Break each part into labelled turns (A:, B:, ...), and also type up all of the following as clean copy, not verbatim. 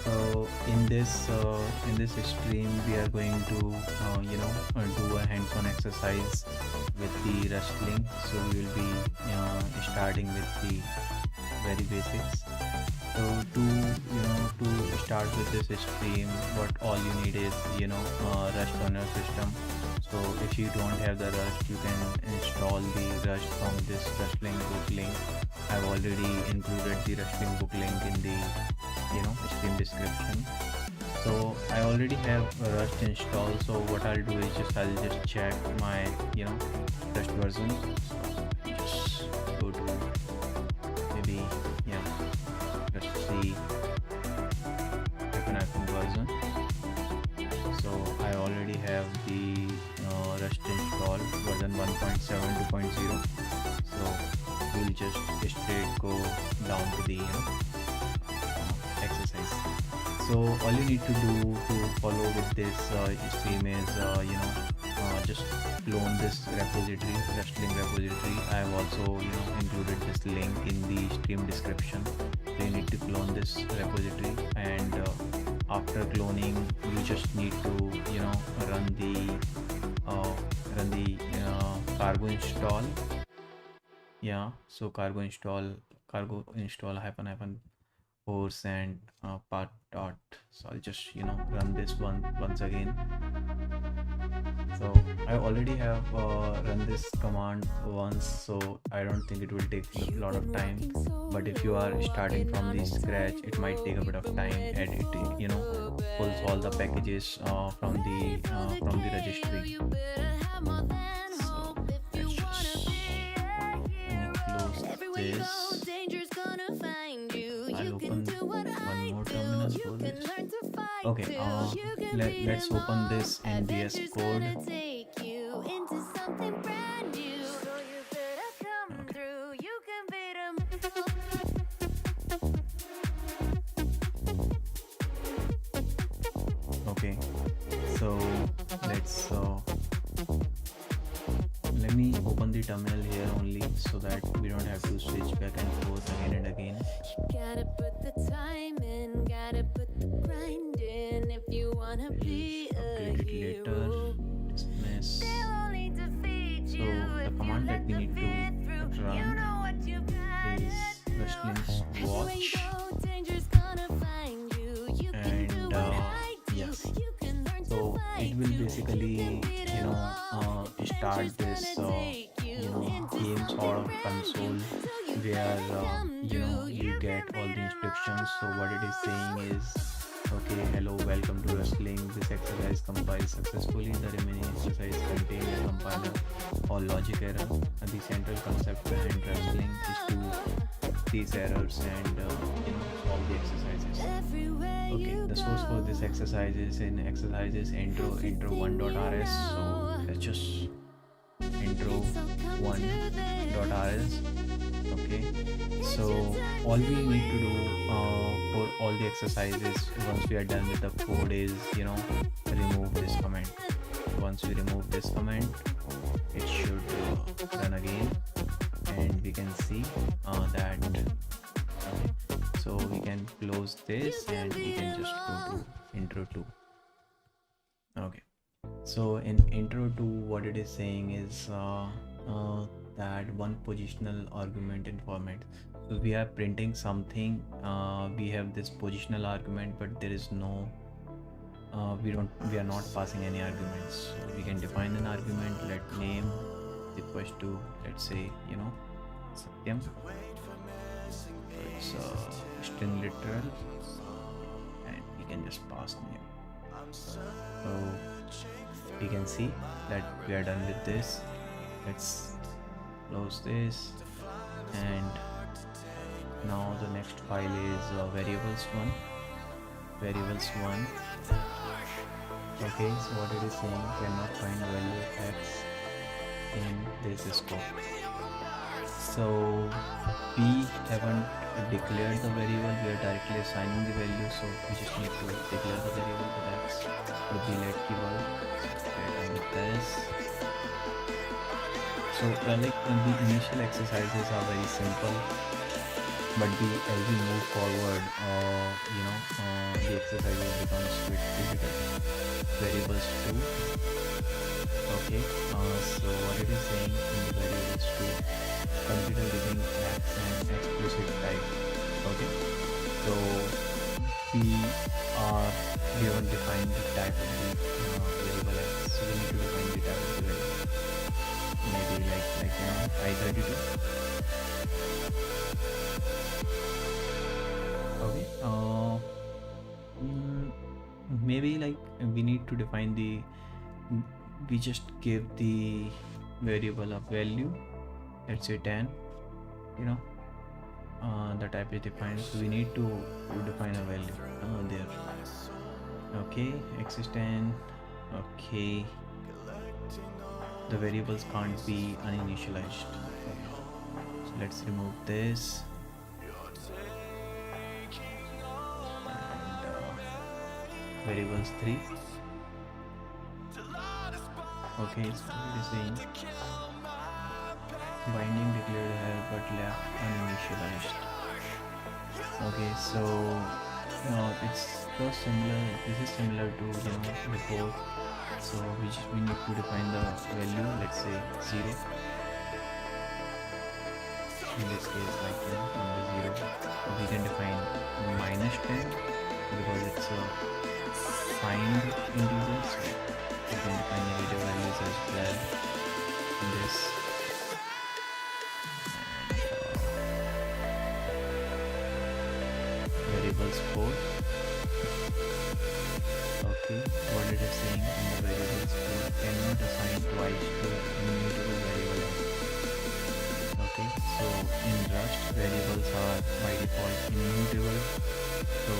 A: So in this stream, we are going to do a hands-on exercise with the Rustling. So we will be starting with the very basics. So to start with this stream, what all you need is Rust on your system. So if you don't have the Rust, you can install the Rust from this Rustling book link. I've already included the Rustling book link in the stream description. So I already have Rust installed. So what I'll do is I'll just check my Rust version. So just go to maybe Rust C version. So I already have the Rust installed version 1.7.2.0. So we'll just straight go down to the exercise. So all you need to do to follow with this stream is just clone this repository, Rustling repository. I have also included this link in the stream description. So you need to clone this repository, and after cloning, you just need to run the cargo install. So cargo install hyphen force and part dot. So I'll just run this once again. So I already have run this command once, so I don't think it will take a lot of time. But if you are starting from the scratch, it might take a bit of time, and it pulls all the packages from the registry. So let's just close this. I'll open one more terminal for this. Okay, let's open this in VS Code. Okay, so let's let me open the terminal here only, so that we don't have to switch back and forth again and again. Gotta put the time in, gotta put the grind in if you wanna be a hero. Dismiss. So the command that we need to run is Rustling's watch, and yes, so it will basically start this game sort of console where you get all the instructions. So what it is saying is, okay, hello, welcome to Rustling. This exercise compiled successfully. The remaining exercise contains a compiler or logic error. And the central concept behind Rustling is to these errors and solve the exercises. Okay, the source for this exercise is in exercises intro1.rs. So let's just intro1.rs. Okay, so all we need to do for all the exercises once we are done with the code is remove this command. Once we remove this command, it should run again, and we can see that. So we can close this, and we can just go to intro 2. Okay, so in intro 2, what it is saying is that one positional argument in format. So we are printing something. We have this positional argument, but there is no we are not passing any arguments. So we can define an argument. Let name equals to, let's say Satyam. It's string literal, and we can just pass name. So we can see that we are done with this. Let's close this, and now the next file is variables1. Okay, so what it is saying, cannot find value of x in this scope. So we haven't declared the variable, we are directly assigning the value. So we just need to declare the variable with x with the let keyword. And with this, so the initial exercises are very simple. but as we move forward, the exercises becomes bit difficult. Variables 2. Okay, so what it is saying in the variables 2, consider giving x an explicit type. Okay, so we are given define the type of the variable x, so we need to define the type of the variable, maybe I32. Okay, maybe we need to define the, we just give the variable of value, let's say 10, the type is defined, so we need to define a value there. Okay, x is 10. Okay, the variables can't be uninitialized. So let's remove this, and variables 3. Okay, so it is saying binding declared here but left uninitialized. Okay, so it's so similar, this is similar to before, so we need to define the value, let's say 0. In this case, number 0, we can define -10 because it's a signed integer, so we can define negative values as well in this. And variables 4. Okay, what it is saying in the variables 4, cannot assign twice to immutable variable x. Okay, so in Rust, variables are by default immutable. So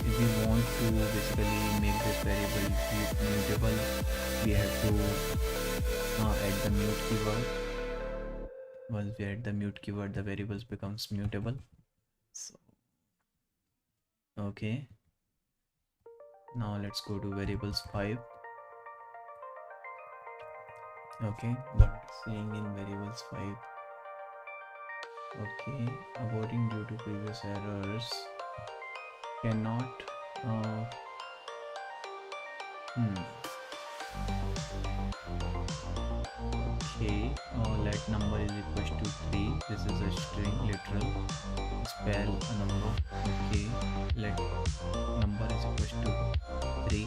A: if we want to basically make this variable mutable, we have to add the mute keyword. Once we add the mute keyword, the variables becomes mutable. So okay, now let's go to variables 5. Okay, what it's saying in variables 5. Okay, aborting due to previous errors, cannot okay, let number is equals to 3. This is a string, literal, spell a number. Okay, let number is equals to 3.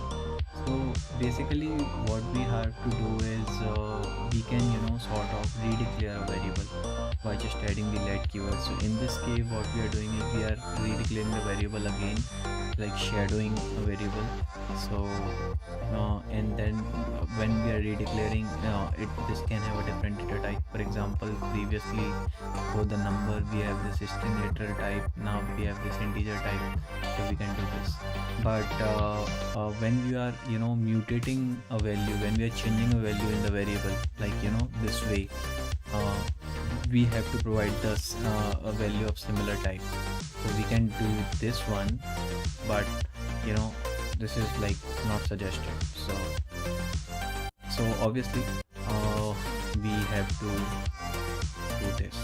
A: So basically what we have to do is we can sort of redeclare a variable by just adding the let keyword. So in this case what we are doing is we are redeclaring the variable again, like shadowing a variable. So and then when we are redeclaring this can have a different data type. For example, previously for the number we have this string literal type, now we have this integer type, so we can do this. But when we are mutating a value, when we are changing a value in the variable, like this way, we have to provide this a value of similar type. So we can do this one, but this is not suggested. So obviously we have to do this.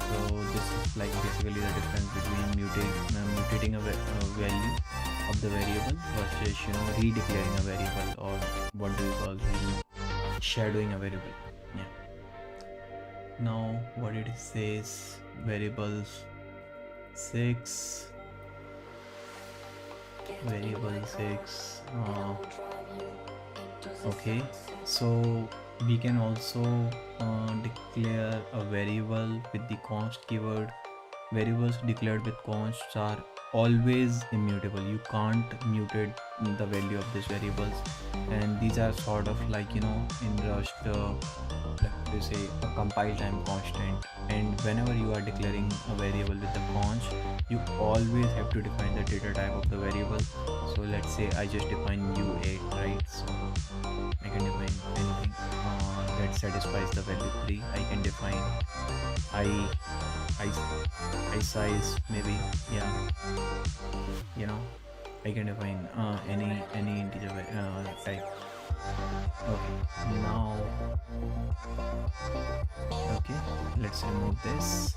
A: So this is basically the difference between mutating a value of the variable versus redeclaring a variable, or what do you call shadowing a variable. Yeah. Now what it says, variables 6, variable 6. Okay, so we can also declare a variable with the const keyword. Variables declared with consts are always immutable. You can't mutate the value of these variables, and these are sort of in Rust, like you say, a compile time constant. And whenever you are declaring a variable with the const, you always have to define the data type of the variable. So let's say I just define u8, right? So I can define anything that satisfies the value 3. I can define I size, maybe, yeah, I can define any integer type. Okay, now, okay, let's remove this,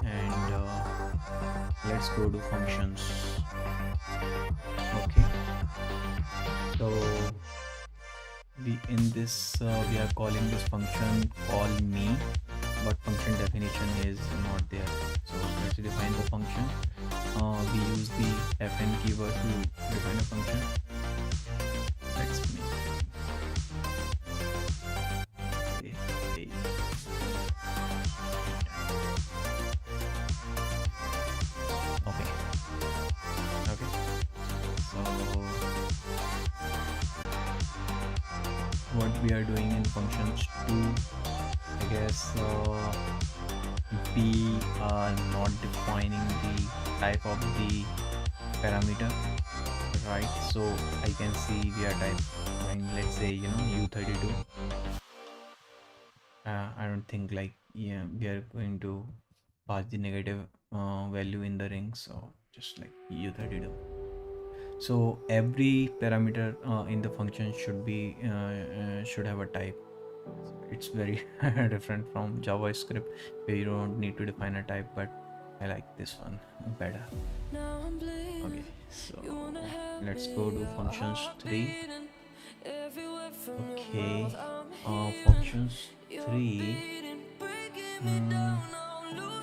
A: and let's go to functions. Okay, so we in this we are calling this function call me, but function definition is not there. So let's define the function. We use the fn keyword to define a function. Let's make a okay. Okay, so what we are doing in functions 2, I guess we are not defining the type of the parameter, right? So I can see we are typing, let's say, u32. I don't think like, yeah, we are going to pass the negative value in the ring, so just like u32. So every parameter in the function should have a type. It's very different from JavaScript, where you don't need to define a type, but I like this one better. Okay, so let's go to functions 3. Okay, functions 3.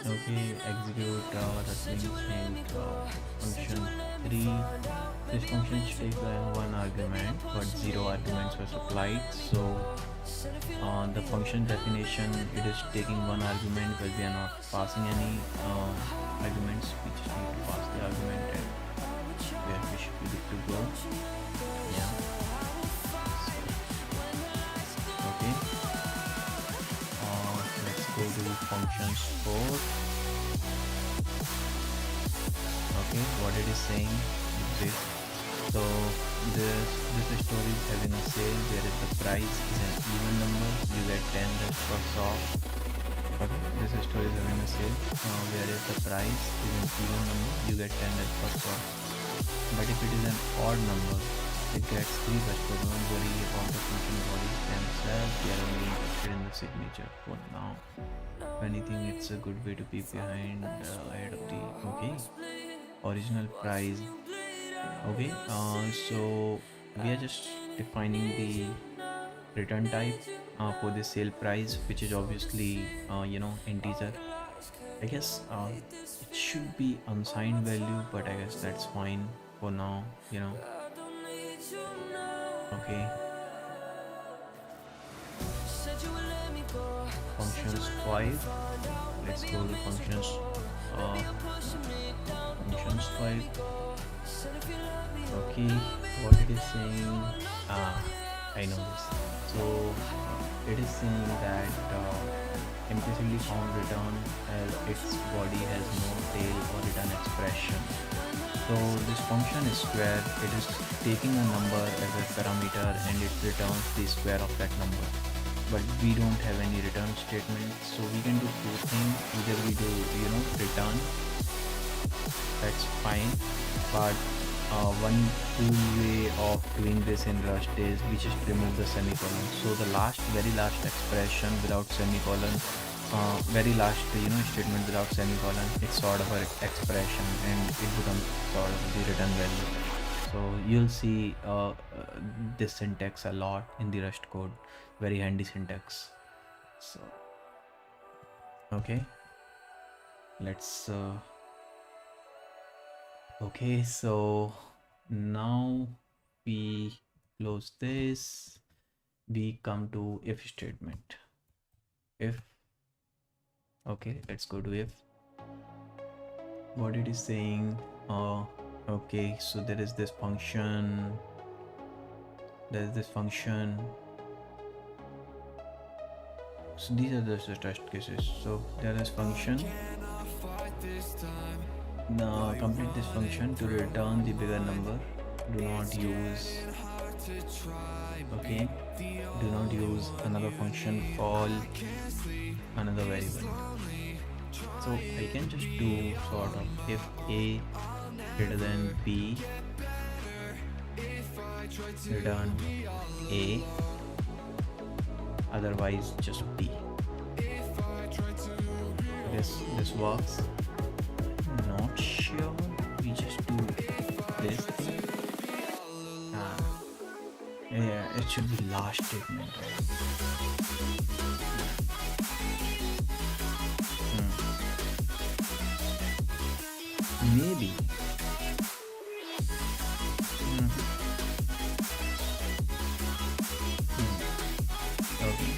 A: Okay, execute Rustling and function 3. This function takes one argument, but 0 arguments were supplied. So the function definition, it is taking one argument, but we are not passing any arguments. We just need to pass the argument, and we should be good to go. Yeah. Okay. Let's go to functions 4. Okay, what it is saying is this. So this store is having a sale where if the price is an even number, you get 10 bucks off. Okay, this store is having a sale where if the price is an even number, you get 10 bucks off. But if it is an odd number, it gets 3 bucks. So don't worry about the function bodies themselves. We are only interested in the signature for now. If anything, it's a good way to be behind ahead of the original price. Okay, so we are just defining the return type for the sale price, which is obviously integer. I guess it should be unsigned value, but I guess that's fine for now. Okay, functions 5. Let's go to functions 5. Okay, what it is saying, I know this. So it is saying that implicitly found return as its body has no tail or return expression. So this function is square. It is taking a number as a parameter and it returns the square of that number. But we don't have any return statement, so we can do two things. Either we do return, that's fine, but one cool way of doing this in Rust is we just remove the semicolon. So the very last expression without semicolon, very last statement without semicolon, it's sort of an expression and it becomes sort of the return value. So you'll see this syntax a lot in the Rust code. Very handy syntax. So okay, let's okay, so now we close this. We come to if statement. If, okay, let's go to if. What it is saying, okay, so there is this function, so these are the test cases. So there is function. Now complete this function to return the bigger number. Do not use another function call another variable. So I can just do sort of if a greater than b, return A, otherwise just B. This works. Not sure. We just do this thing. Yeah, it should be last statement, right? Maybe. Okay.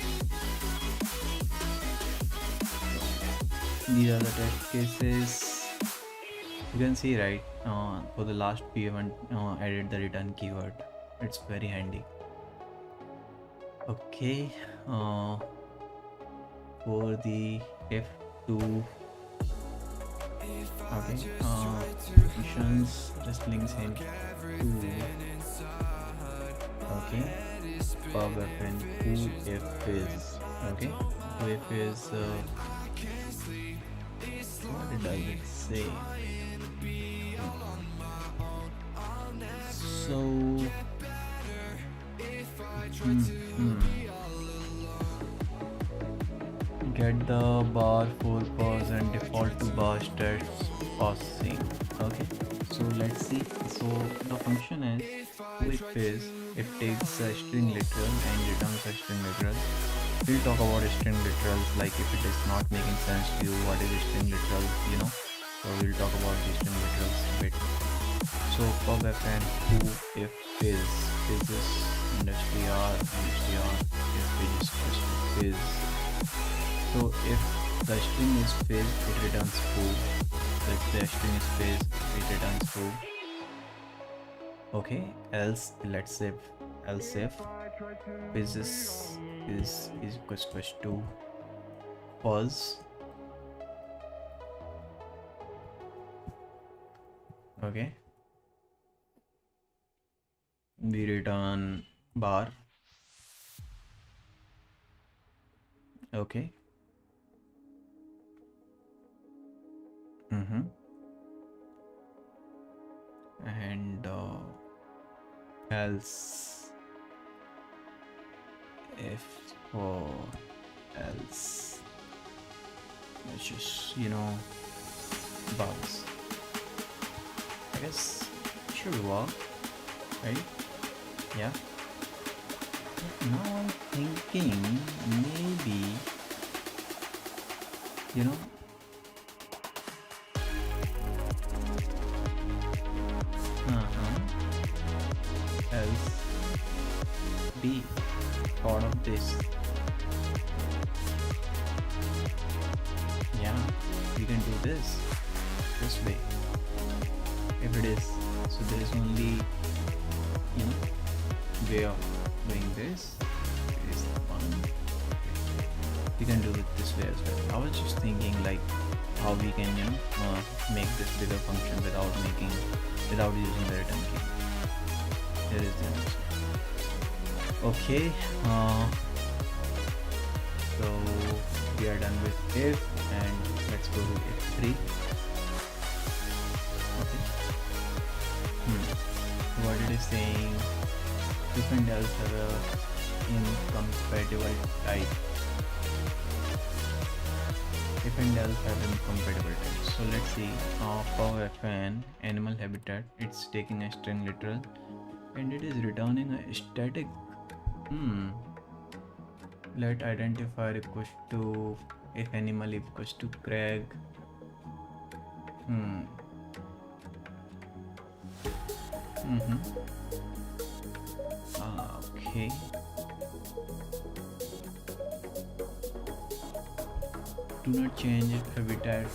A: These are the test cases. You can see, right? For the last we haven't added the return keyword. It's very handy. Okay. For the F2. Okay. Functions Rustlings hint 2. Okay. Pub FN who if is. Okay. Who if is. What did I say? So. Get the bar for pause and default to bar stats pausing. Okay, so let's see. So the function is if is, it takes a string literal and returns a string literal. We'll talk about string literals, like if it is not making sense to you, what is string literal, you know. So we'll talk about the string literals a bit. So pub fn who if is industry R, if is. So if the string is fizz, it returns foo. So if the string is fizz, it returns foo. Okay, else let's say else if fizz is equals to pause. Okay, we return bar. Okay. And else if for else, let's just, you know, bugs. I guess it should work, right? Yeah. Now I'm thinking maybe, you know, else be part of this. Yeah, we can do this way if it is. So there is only, you know, way of doing this. It is the one. We can do it this way as well. I was just thinking like how we can, you know, make this bigger function without using the return key. There is the answer. Okay, so we are done with if, and let's go to if3. Okay. What it is saying, if and else have a incompatible type. If and else have incompatible type. So let's see, for fn animal habitat, it's taking a string literal and it is returning a static. Let identifier equals to if animal equals to Craig. Okay. Do not change habitat.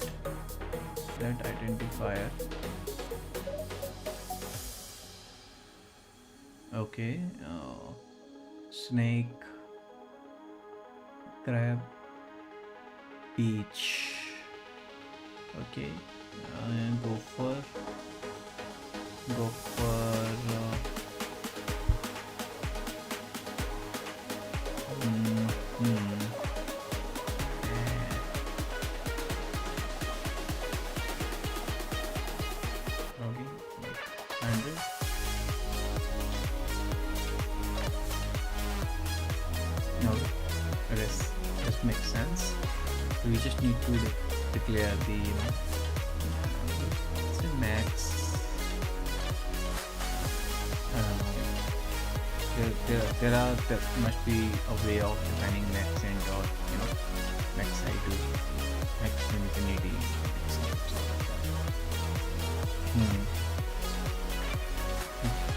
A: Let identifier. Okay. Snake, crab, peach. Okay, gopher. Okay, 100. This makes sense. So we just need to declare the, say max. I don't know. There must be a way of defining max and or max I to max infinity.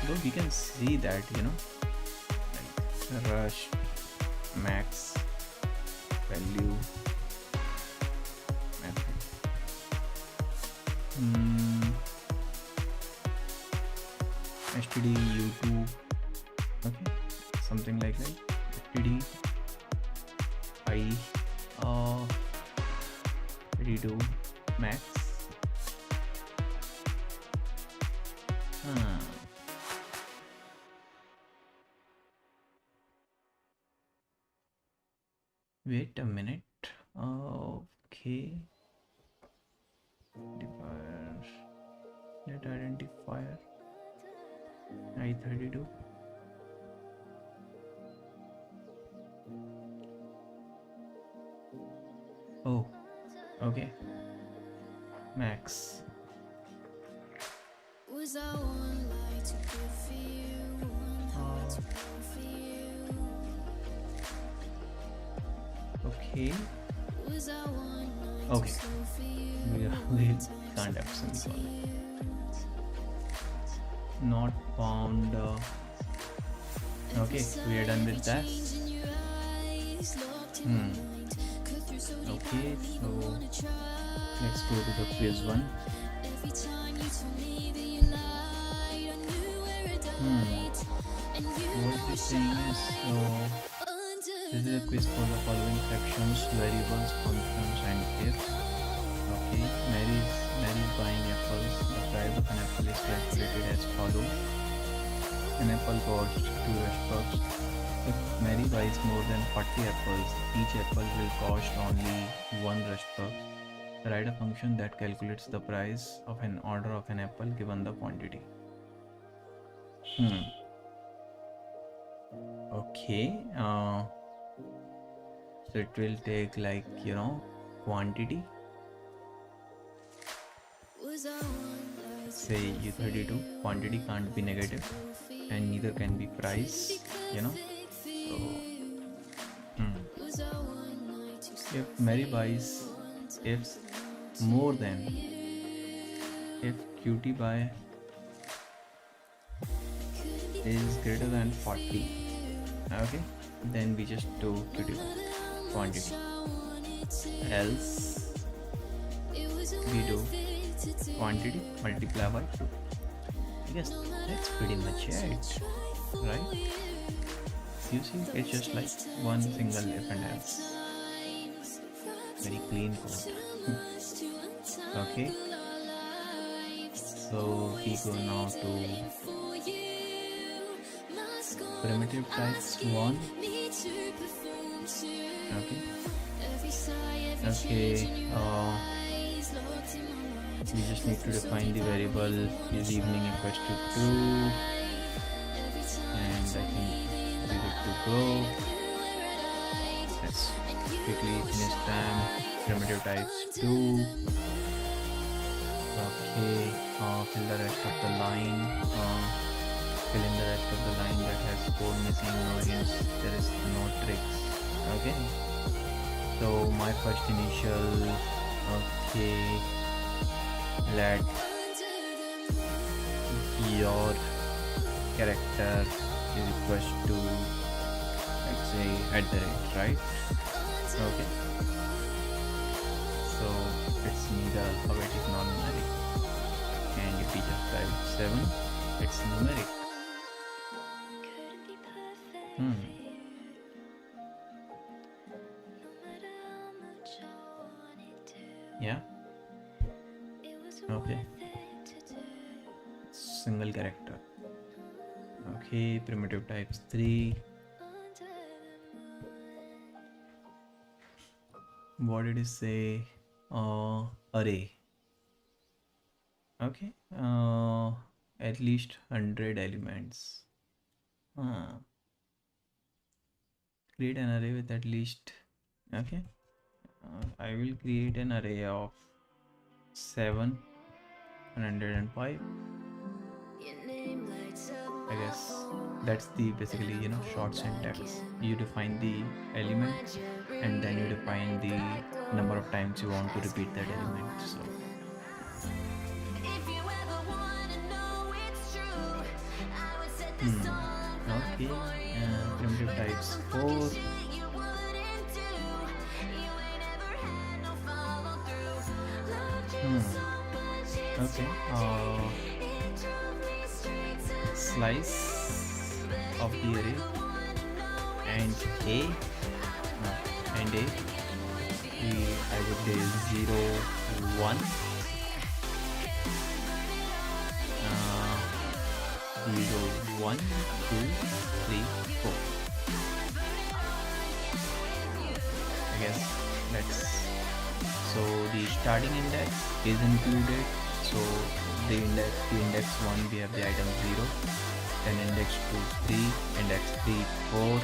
A: Though we can see that like rush max value method. std u2, okay, something like that. std I redo max. Wait a minute. Okay. Net identifier I32. Oh, okay. Max. Was I one light to give for you, one heart to pour for you? Okay. Was I one night okay. We can't have semicolon. Not found. Okay, we are done with that. Okay, so let's go to the quiz one. What it's saying is, this is a quiz for the following fractions, variables, functions, and ifs. Okay, Mary's buying apples. The price of an apple is calculated as follows. An apple costs 2 rupees. If Mary buys more than 40 apples, each apple will cost only 1 rupees. Write a function that calculates the price of an order of an apple given the quantity. Okay. So it will take like quantity. Say U32, quantity can't be negative and neither can be price, so if Mary buys, if more than, if QT buy is greater than 40, okay, then we just do QT buy quantity, else we do quantity multiply by 2. I guess that's pretty much it, right? You see, it's just like one single if and else. Very clean code. Okay, so we go now to primitive types 1. Okay, we just need to define the variable is evening equals to 2, and I think we're good to go. Let's quickly finish them. Primitive types 2. Okay, fill the rest of the line. Fill in the rest of the line that has 4 missing origins. There is no tricks. Okay, so my first initial. Okay, let your character is equals to, let's say, @ right? Okay, so it's neither alphabetic nor numeric, and if we just type 7, it's numeric. Yeah. Okay, single character. Okay, primitive types 3. What did it say? Array. Okay, at least 100 elements. Create an array with at least Okay, I will create an array of 7 105. I guess that's the basically, short syntax. You define the element and then you define the number of times you want to repeat that element. So okay, primitive types 4. Okay, slice of the array and a and a I would say 0 1 0 1 2 3 4. I guess that's so the starting index is included. So the index 1 we have the item 0, then index 2 3, index 3 4,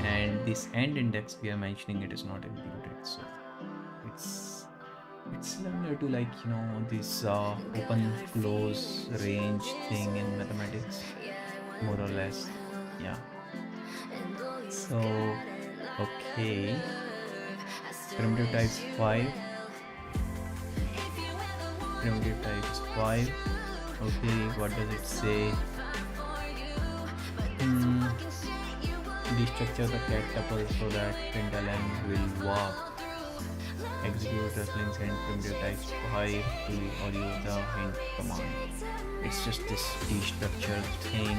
A: and this end index we are mentioning it is not included. So it's similar to this open close range thing in mathematics, more or less. Yeah. So okay, primitive types 5. Primitive types 5. Okay, what does it say? Destructure the cat tuple so that println will work. Execute Rustling and primitive types 5 to or use the hint command. It's just this destructure thing.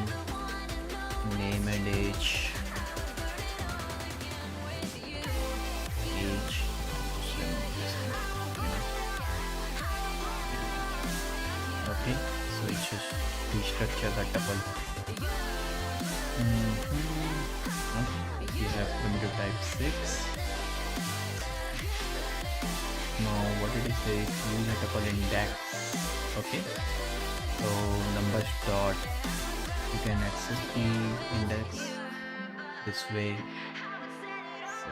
A: Name and age. Okay, so it's just destructure the tuple. We have primitive type 6. Now what did it say? Use a tuple index. Okay, so numbers dot, you can access the index this way. So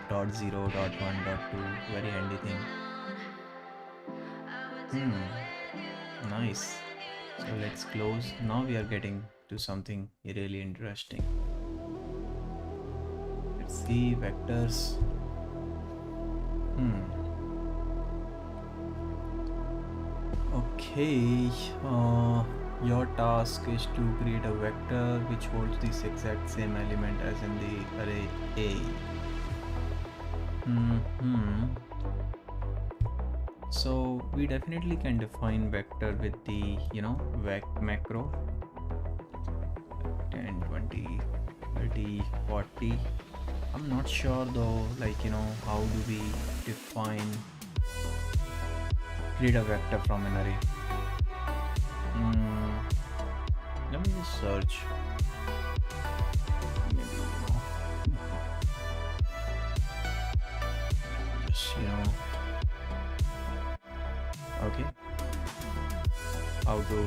A: dot 0 dot 1 dot 2, very handy thing. Nice. So let's close. Now we are getting to something really interesting. Let's see vectors. Okay, your task is to create a vector which holds this exact same element as in the array A. So we definitely can define vector with the macro 10 20 30 40. I'm not sure though, how do we define create a vector from an array. Let me just search. Okay, how to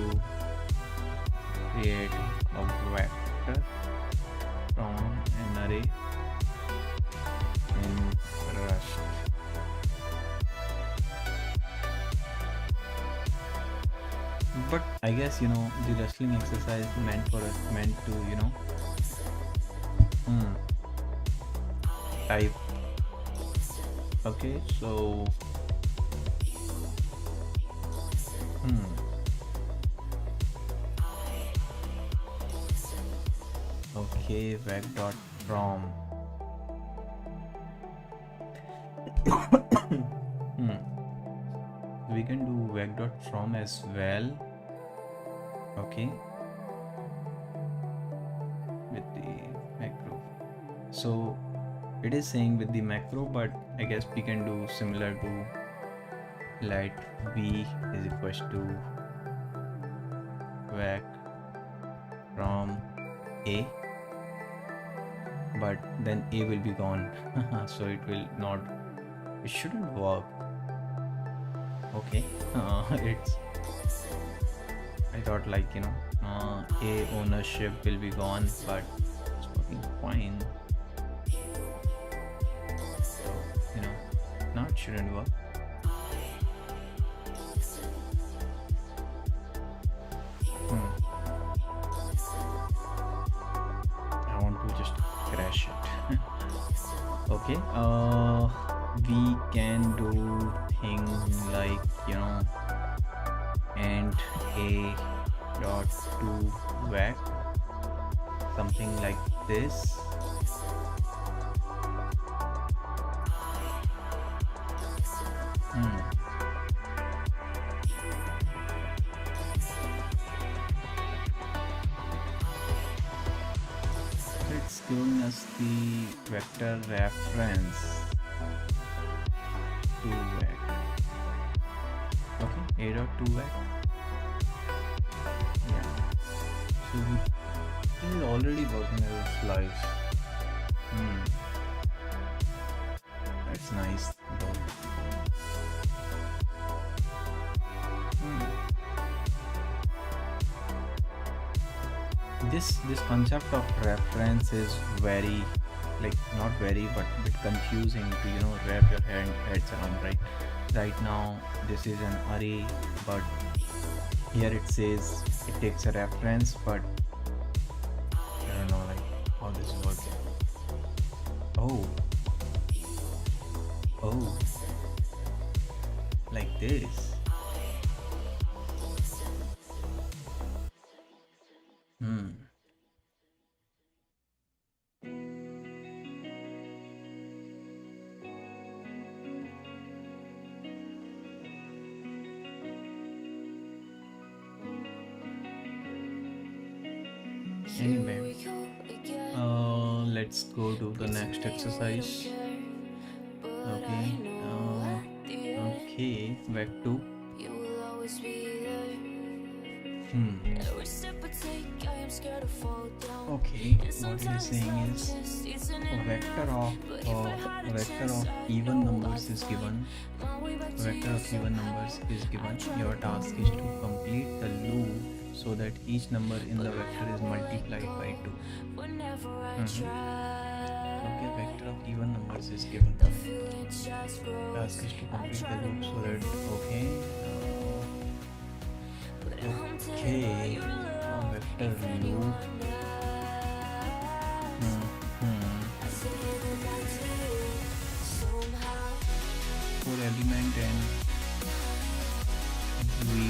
A: create a vector from an array in Rust. But I guess the Rustling exercise meant to type. Okay, so okay, vec dot from we can do vec dot from as well. Okay, with the macro. So it is saying with the macro, but I guess we can do similar to let v is equals to vec from a, but then a will be gone. So it shouldn't work. Okay, I thought a ownership will be gone, but it's working fine. shouldn't work. Hmm. I want to just crash it. Okay. We can do things like, and a dot to whack, something like this. Hmm. It's giving us the vector reference to vec. Okay, a dot to vec. Yeah. So this is already working as a slice. Hmm. That's nice though. Hmm. This concept of reference is very, like, not very but bit confusing to wrap your heads around, right now. This is an array, but here it says it takes a reference, but I don't know like how this is working. Oh, oh, like this. Hmm. Anyway, let's go to the next exercise. Okay. Okay, back to. Hmm. Okay, what it is saying is a vector of even numbers is given. A vector of even numbers is given. Your task is to complete the loop so that each number in the vector is multiplied by 2. Okay, vector of even numbers is given. Task is to complete the loop so that, vector loop. For element and we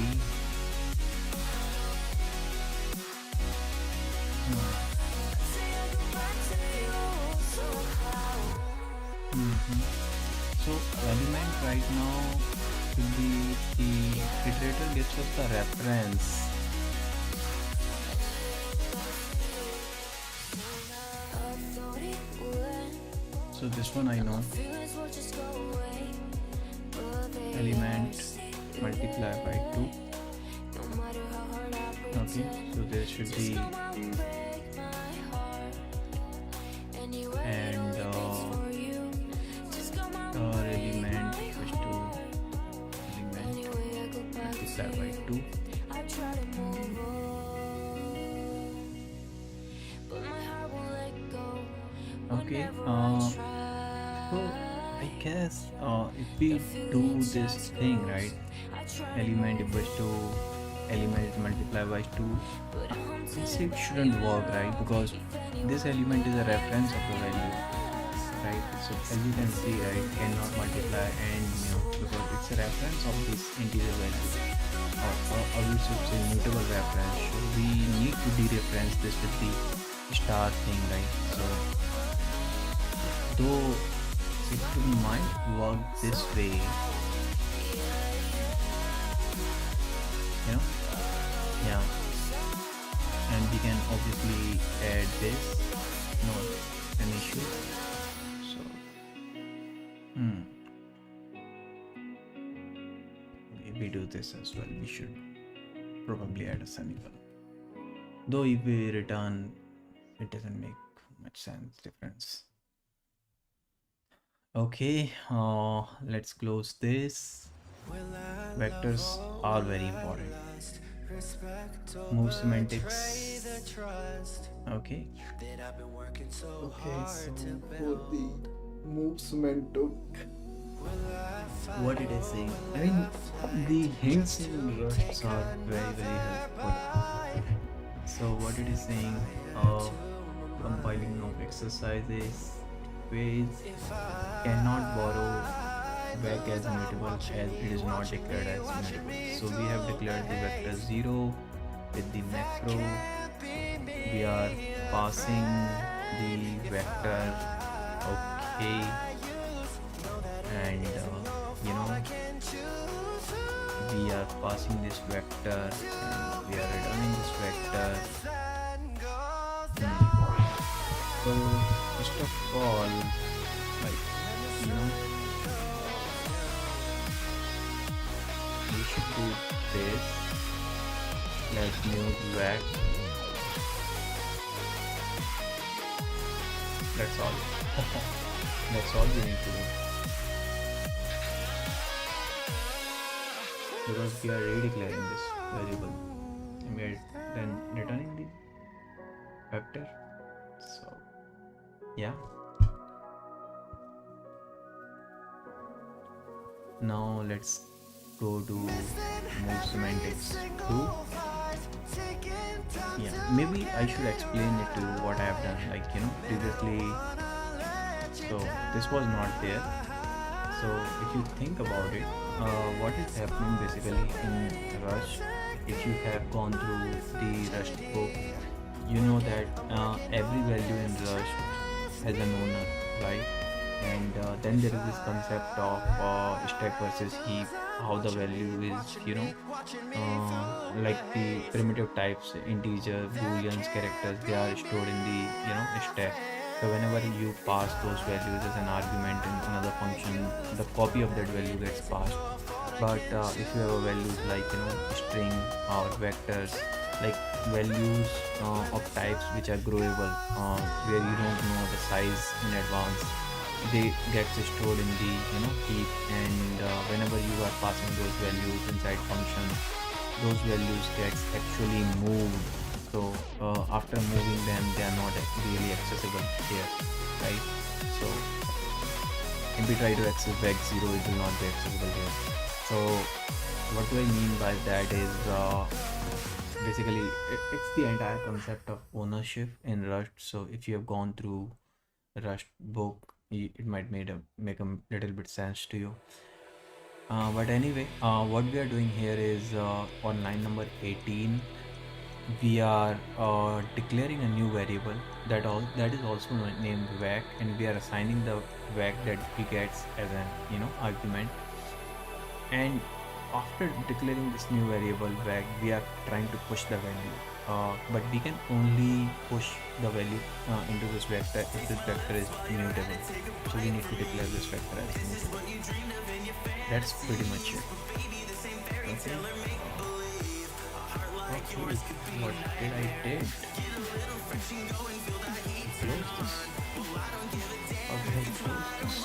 A: so element right now will be the iterator gets us the reference. So this one I know. Element multiply by 2. Okay, so there should be and our element equals to element multiply by 2. Okay, so I guess if we do this thing right, element equals to element multiply by 2, this it shouldn't work, right? Because this element is a reference of the value, right? So as you can see, right, cannot multiply and because it's a reference of this integer value, or we should say mutable reference. So we need to dereference this with the star thing, right? So though it might work this way, yeah, and we can obviously add this, not an issue. So if we do this as well, we should probably add a semicolon, though if we return, it doesn't make much difference. Okay, let's close this. Vectors are very important. Move semantics. Okay. Okay, so for the move semantic What it is saying. I mean, the hints in Rusts are very very helpful. So what it is saying, compiling of exercises, ways cannot borrow back as mutable as it is not declared as mutable. So we have declared the vector 0 with the macro. We are passing the vector okay, and you know we are passing this vector and we are returning this vector. So first of all, like you know we should do this. Let's move back. That's all. That's all we need to do, because we are redeclaring this variable and we are then returning the vector. So yeah, now let's go to move semantics 2. Yeah, maybe I should explain it to you what I have done, like previously. So this was not there. So if you think about it, what is happening basically in Rust, if you have gone through the Rust book, you know that every value in Rust has an owner, right? And then there is this concept of stack versus heap, how the value is, like the primitive types, integer, booleans, characters, they are stored in the stack. So whenever you pass those values as an argument in another function, the copy of that value gets passed. But if you have a values like string or vectors, like values of types which are growable, where you don't know the size in advance, they get stored in the heap, and whenever you are passing those values inside functions, those values gets actually moved. So after moving them, they are not really accessible here, right? So if we try to access vec 0, it will not be accessible here. So what do I mean by that is basically it's the entire concept of ownership in Rust. So if you have gone through Rust book, it might make a little bit sense to you. But anyway, what we are doing here is on line number 18, we are declaring a new variable that is also named vac, and we are assigning the vac that he gets as an argument. And after declaring this new variable vac, we are trying to push the value, but we can only push the value into this vector if this vector is mutable. So we need to declare this vector as mutable. That's pretty much it. Okay. What did I did? Close this. How did I close this?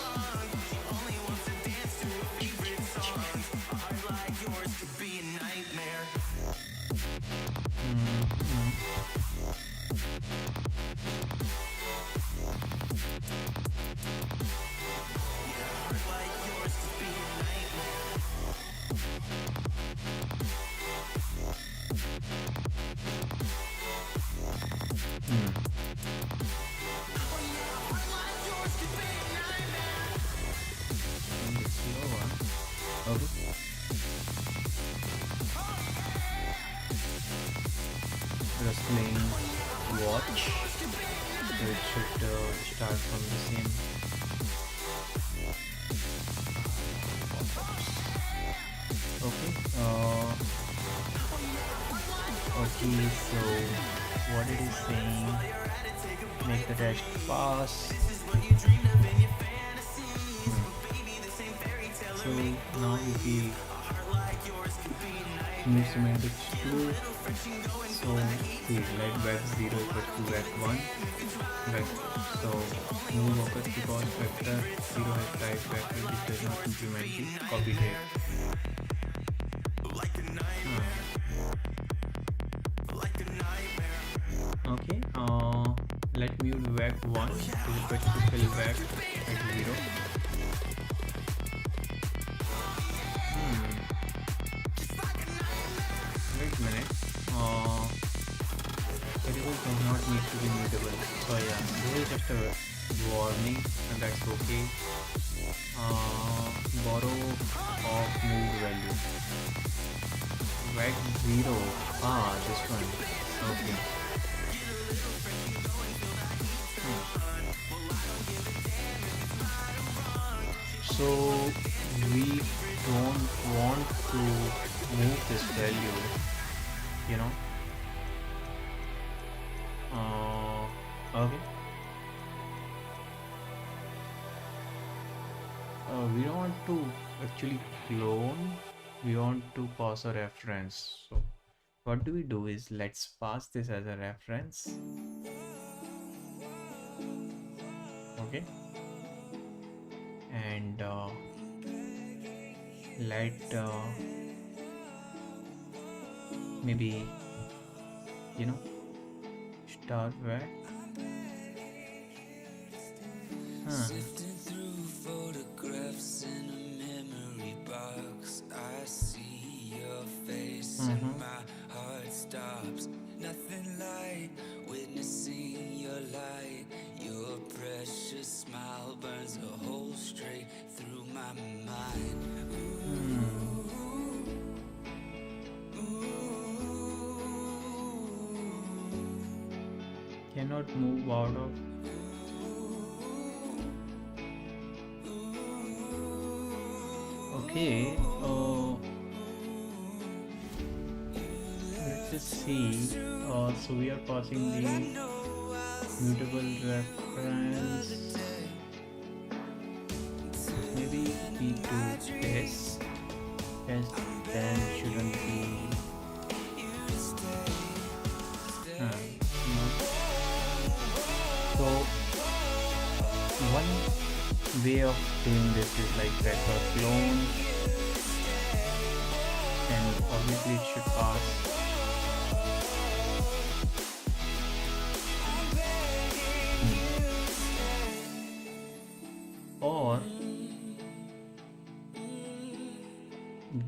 A: Rustling watch, so it should start from the same. Okay. Okay. So what it is saying? Make the dash pass. So now if we move semantics 2, so we let vec 0 equals to vec 1, so move occurs because vector 0 has type vector which does not implement the copy date. Okay, let move vec 1 is equal to fill vec at 0. does not need to be mutable. So yeah, this is just a warning, and that's okay. Borrow of moved value. Wet zero. Ah, this one. Okay. So we don't want to move this value, you know. Okay. We don't want to actually clone. We want to pass a reference. So what do we do is let's pass this as a reference. Okay. And let maybe, you know, star where.
B: Sifting through photographs in a memory box, I see your face and my heart stops. Nothing like witnessing your light. Your precious smile burns a hole straight through my mind.
A: Cannot move out of. Okay. Let's just see. So we are passing the mutable reference. Maybe we do this. Yes, then shouldn't be. No. So one way of doing this is like record clone, and obviously it should pass. Or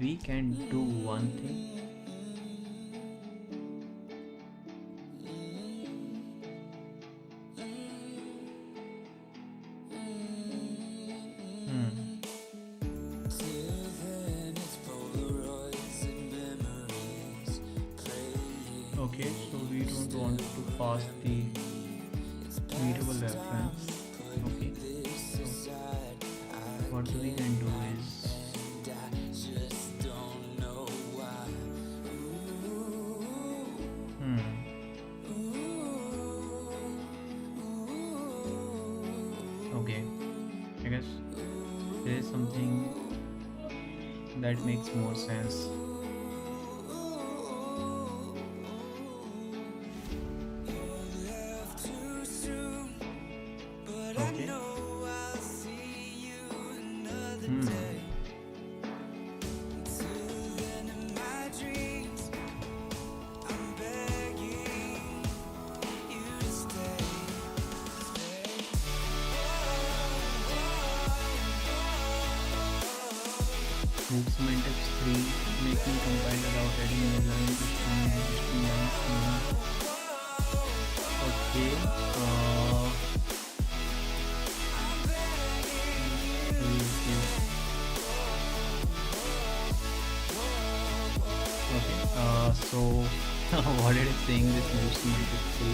A: we can do one thing. Okay, so we don't want to pass the mutable reference. Okay, so what we can do is okay, I guess there is something that makes more sense. Okay. Move semantics 3, making compile without adding new line, existing lines. Okay. Okay. So what it is saying this move semantics 3.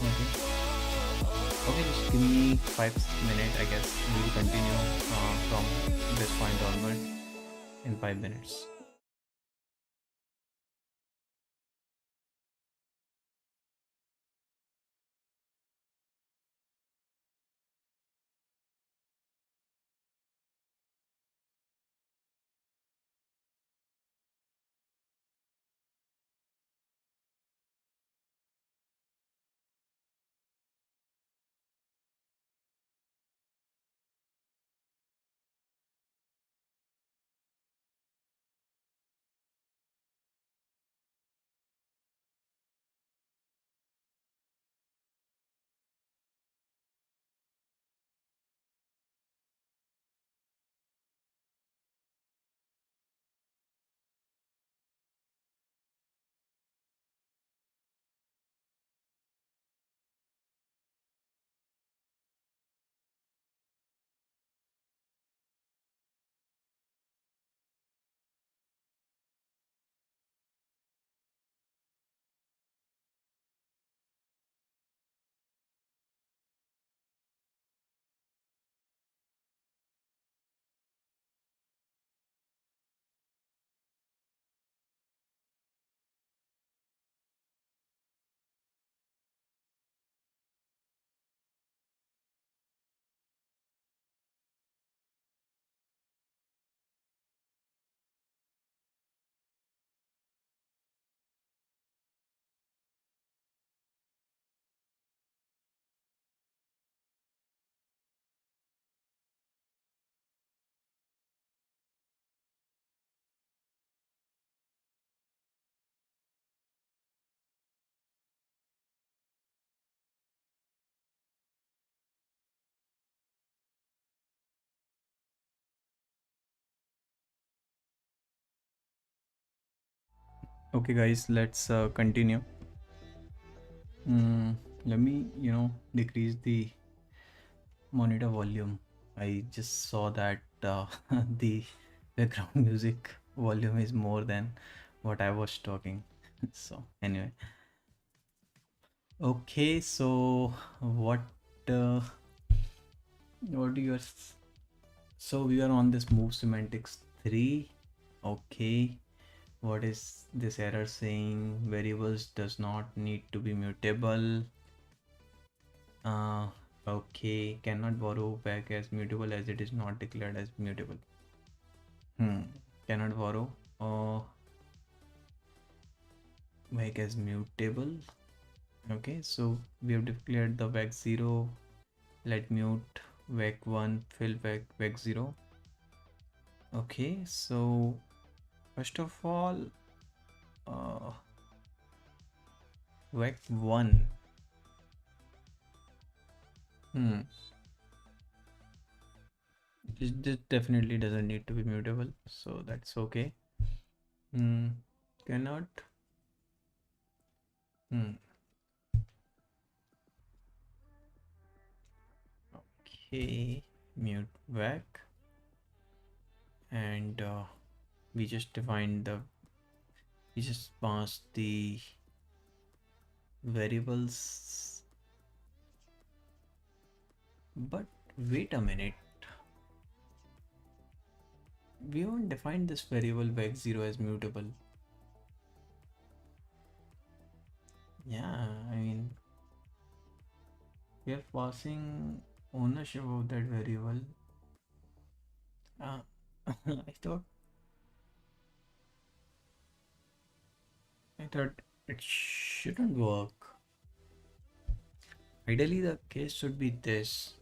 A: Okay. Okay, just give me 5 minutes. I guess we'll continue from this point onward in 5 minutes. Okay, guys, let's continue. Mm, Let me, decrease the monitor volume. I just saw that the background music volume is more than what I was talking. So anyway, okay. So what? Uh, what do you? So we are on this move semantics 3. Okay. What is this error saying? Variables does not need to be mutable. Uh, okay, cannot borrow back as mutable as it is not declared as mutable. Cannot borrow back as mutable. Okay, so we have declared the vec 0. Let mute vec 1 fill vec 0. Okay, so first of all, uh, vec 1. Hmm. This definitely doesn't need to be mutable, so that's okay. Cannot. Hmm. Okay, mute vec, and we just defined the we just passed the variables. But wait a minute, we haven't defined this variable vec0 as mutable. Yeah, I mean, we are passing ownership of that variable. I thought it shouldn't work. Ideally the case should be this.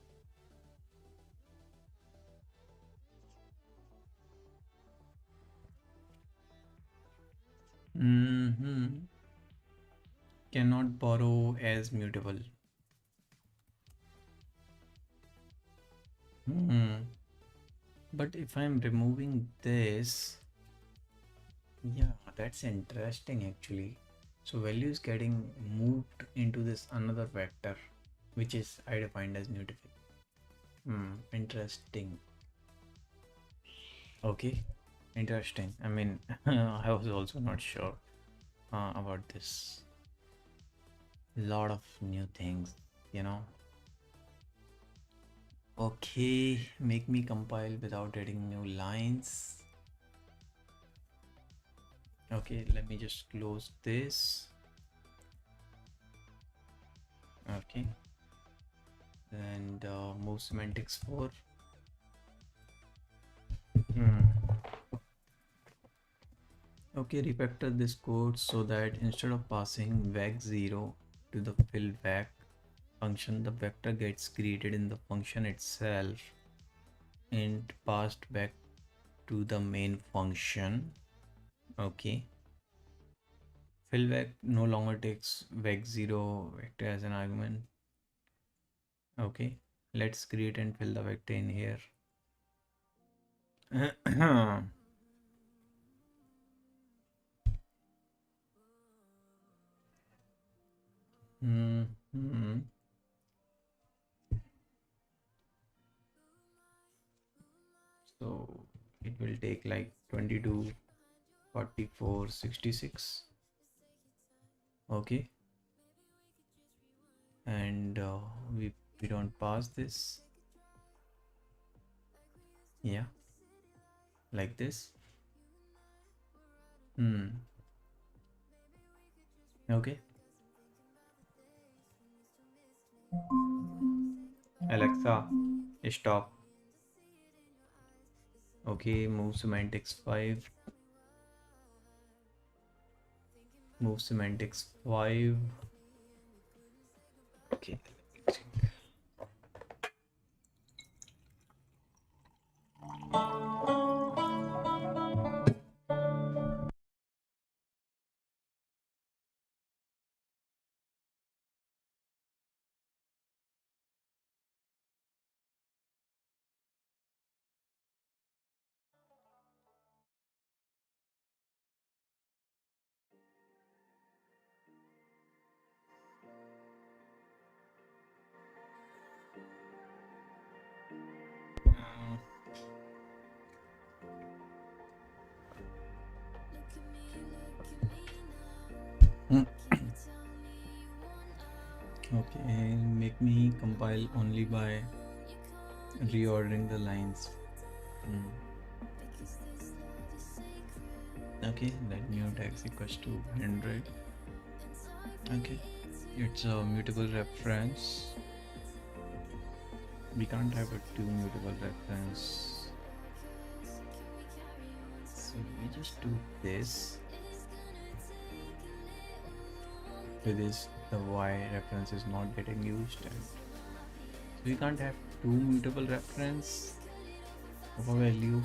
A: Cannot borrow as mutable. But if I'm removing this, yeah, that's interesting actually. So value is getting moved into this another vector, which is I defined as mutable. Interesting. Okay, interesting. I mean, I was also not sure about this. Lot of new things, you know. Okay, make me compile without adding new lines. Okay, let me just close this. Okay, and move semantics 4. Okay, refactor this code so that instead of passing vec0 to the fill vec function, the vector gets created in the function itself and passed back to the main function. Okay, fill vec no longer takes vec0 vector as an argument. Okay, let's create and fill the vector in here. So it will take like 22, 44, 66. Okay, and we don't pass this. Yeah, like this. Okay, Alexa, stop. Okay, move semantics 5. Move semantics 5. Okay. let me compile only by reordering the lines. Okay, let new text equals to 100. Okay, it's a mutable reference. We can't have a two mutable reference, so we just do this. With this, the y reference is not getting used, and so we can't have two mutable reference of a value.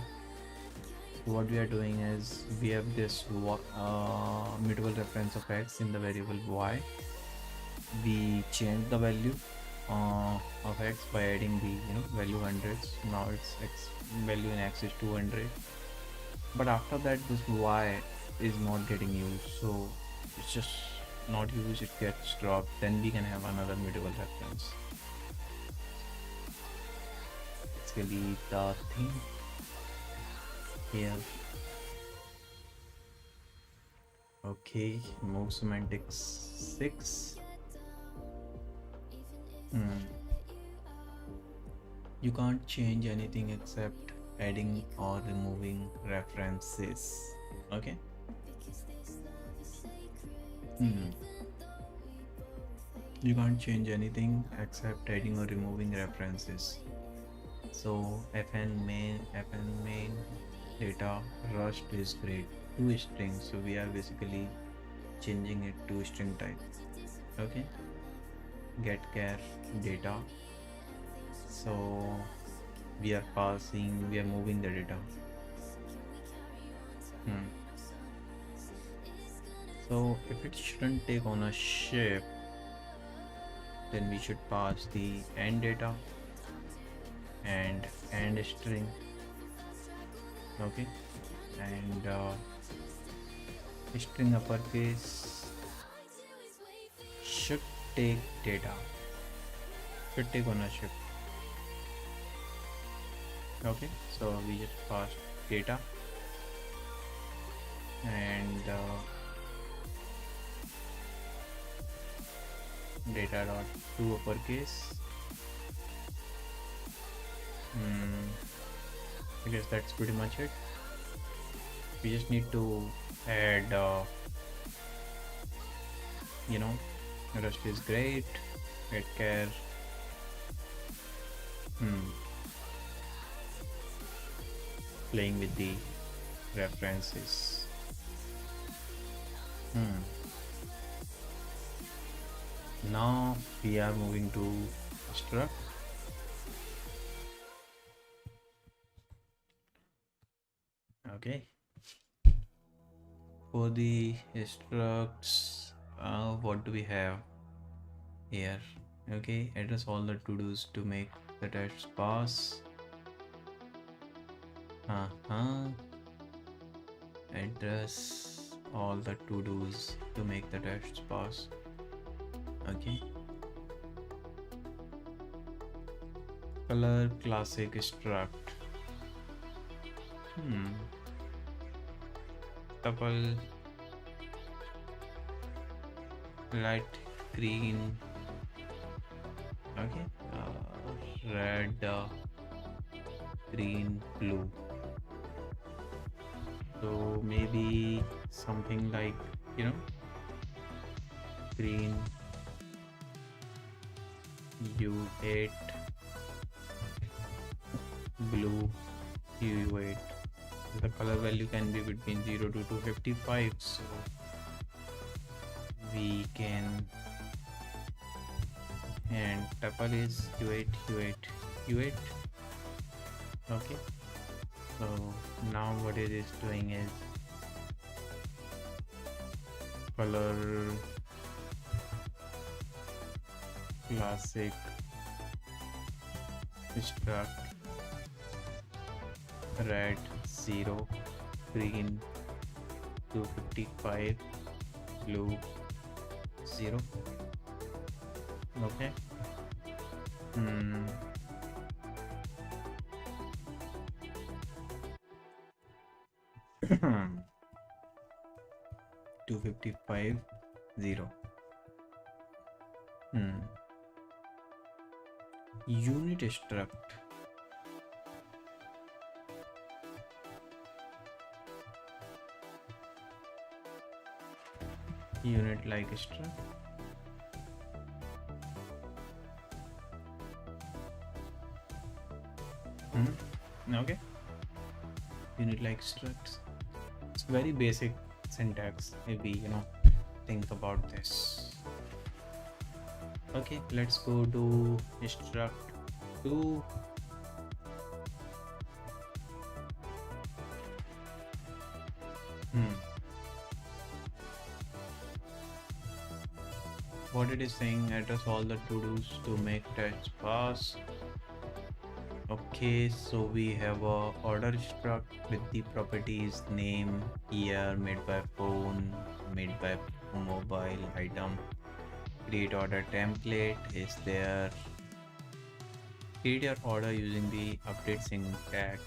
A: So what we are doing is we have this mutable reference of x in the variable y. We change the value of x by adding the value hundreds. Now its x value in x is 200, but after that this y is not getting used, so it's just not used, it gets dropped. Then we can have another mutable reference. Basically the thing here. Okay, move semantics 6. You can't change anything except adding or removing references. Okay. You can't change anything except adding or removing references. So fn main data rust is great, 2 strings, so we are basically changing it to string type. Okay, get char data, so we are moving the data. So if it shouldn't take on a shape, then we should pass the end data and end string. Okay, and string uppercase should take data, should take ownership. Okay, so we just pass data and data dot to uppercase. I guess that's pretty much it. We just need to add rust is great, get char playing with the references. Now we are moving to struct. Okay, for the structs, what do we have here? Okay, address all the to-dos to make the tests pass. Address all the to-dos to make the tests pass. Okay, color classic struct. Tuple light green. Okay, red green blue. So maybe something like green U8, blue U8. The color value can be between 0 to 255, so we can, and tuple is U8 U8 U8. Okay, so now what it is doing is color classic struct red 0, green 255, blue 0. Okay. 255 0. Unit struct. Unit like struct. Okay. Unit like structs. It's very basic syntax. Maybe think about this. Okay, let's go to struct 2. What it is saying, address all the to-dos to make tests pass. Okay, so we have a order struct with the properties name, year, made by phone, made by mobile, item. Create order template is there. Create your order using the update syntax.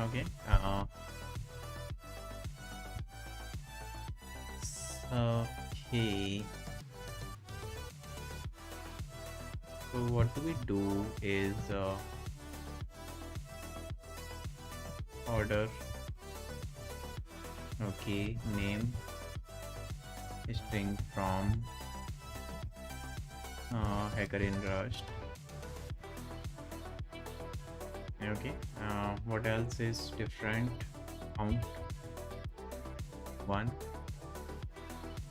A: Okay. Okay. So what do we do is order. Okay, name string from hacker in Rust. Okay, what else is different? Count 1.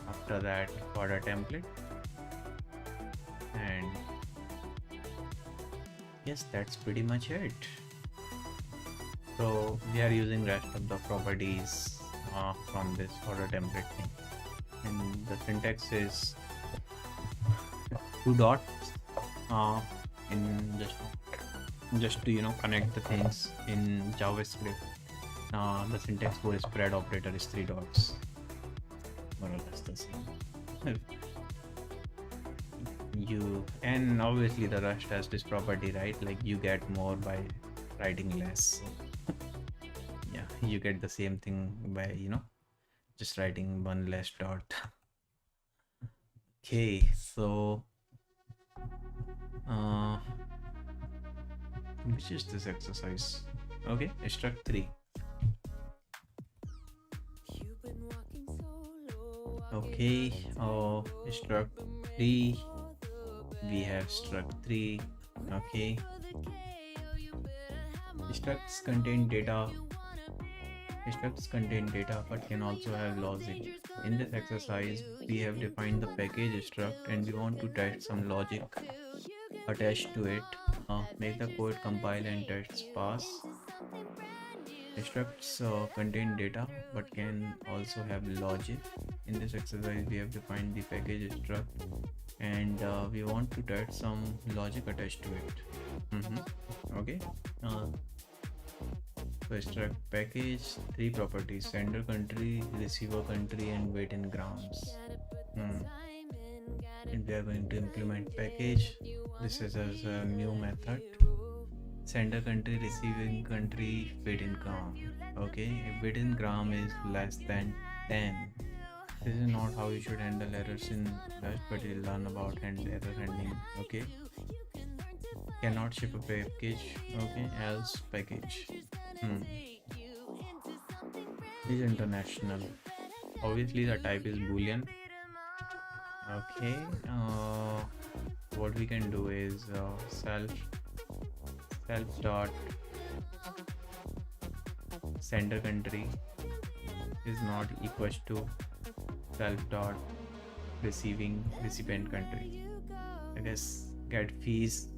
A: After that, order template, and yes, that's pretty much it. So we are using rest of the properties from this order template thing, and the syntax is 2 dots in just to connect the things in JavaScript. The syntax for spread operator is 3 dots, more or less the same. And obviously the Rust has this property, right? Like you get more by writing less. So yeah, you get the same thing by just writing one less dot. Okay, so which is this exercise? Okay, struct 3. Okay, struct 3. We have struct 3. Okay, structs contain data. Structs contain data but can also have logic. In this exercise, we have defined the package struct and we want to test some logic attached to it. Make the code compile and tests pass. Structs contain data but can also have logic. In this exercise, we have defined the package struct and we want to test some logic attached to it. Okay. So struct package, 3 properties: sender country, receiver country, and weight in grams. And we are going to implement package. This is as a new method. Sender country, receiving country, weight in gram. Okay, if weight in gram is less than 10, this is not how you should handle errors in Rust, but you'll learn about error handling. Okay, cannot ship a package. Okay, else package. Is international. Obviously the type is boolean. Okay, what we can do is self dot sender country is not equals to self dot receiving recipient country. I guess get fees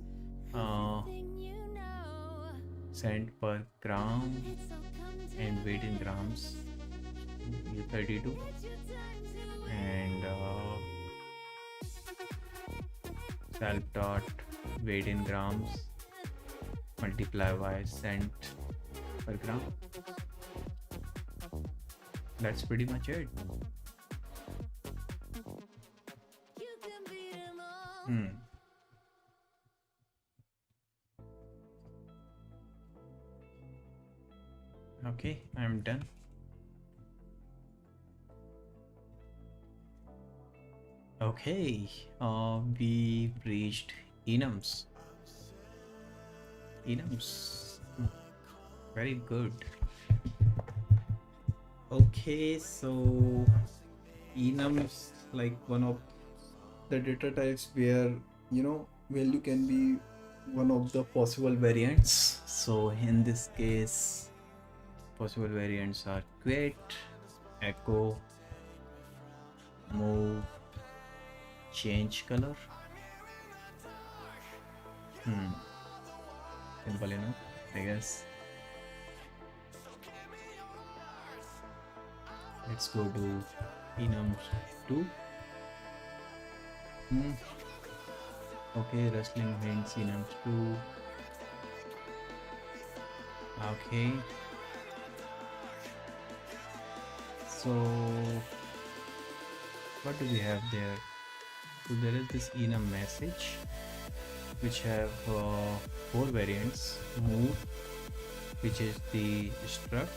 A: cent per gram and weight in grams, 32, and self dot weight in grams multiply by cent per gram. That's pretty much it. Okay, I'm done. Okay, we reached enums. Enums. Very good. Okay, so enums like one of the data types where value can be one of the possible variants. So in this case, possible variants are quit, echo, move, change color. Simple enough, I guess. Let's go to enums 2. Okay, Rustling hints enums 2. Okay. So what do we have there? So there is this enum message which have 4 variants. Move, which is the struct.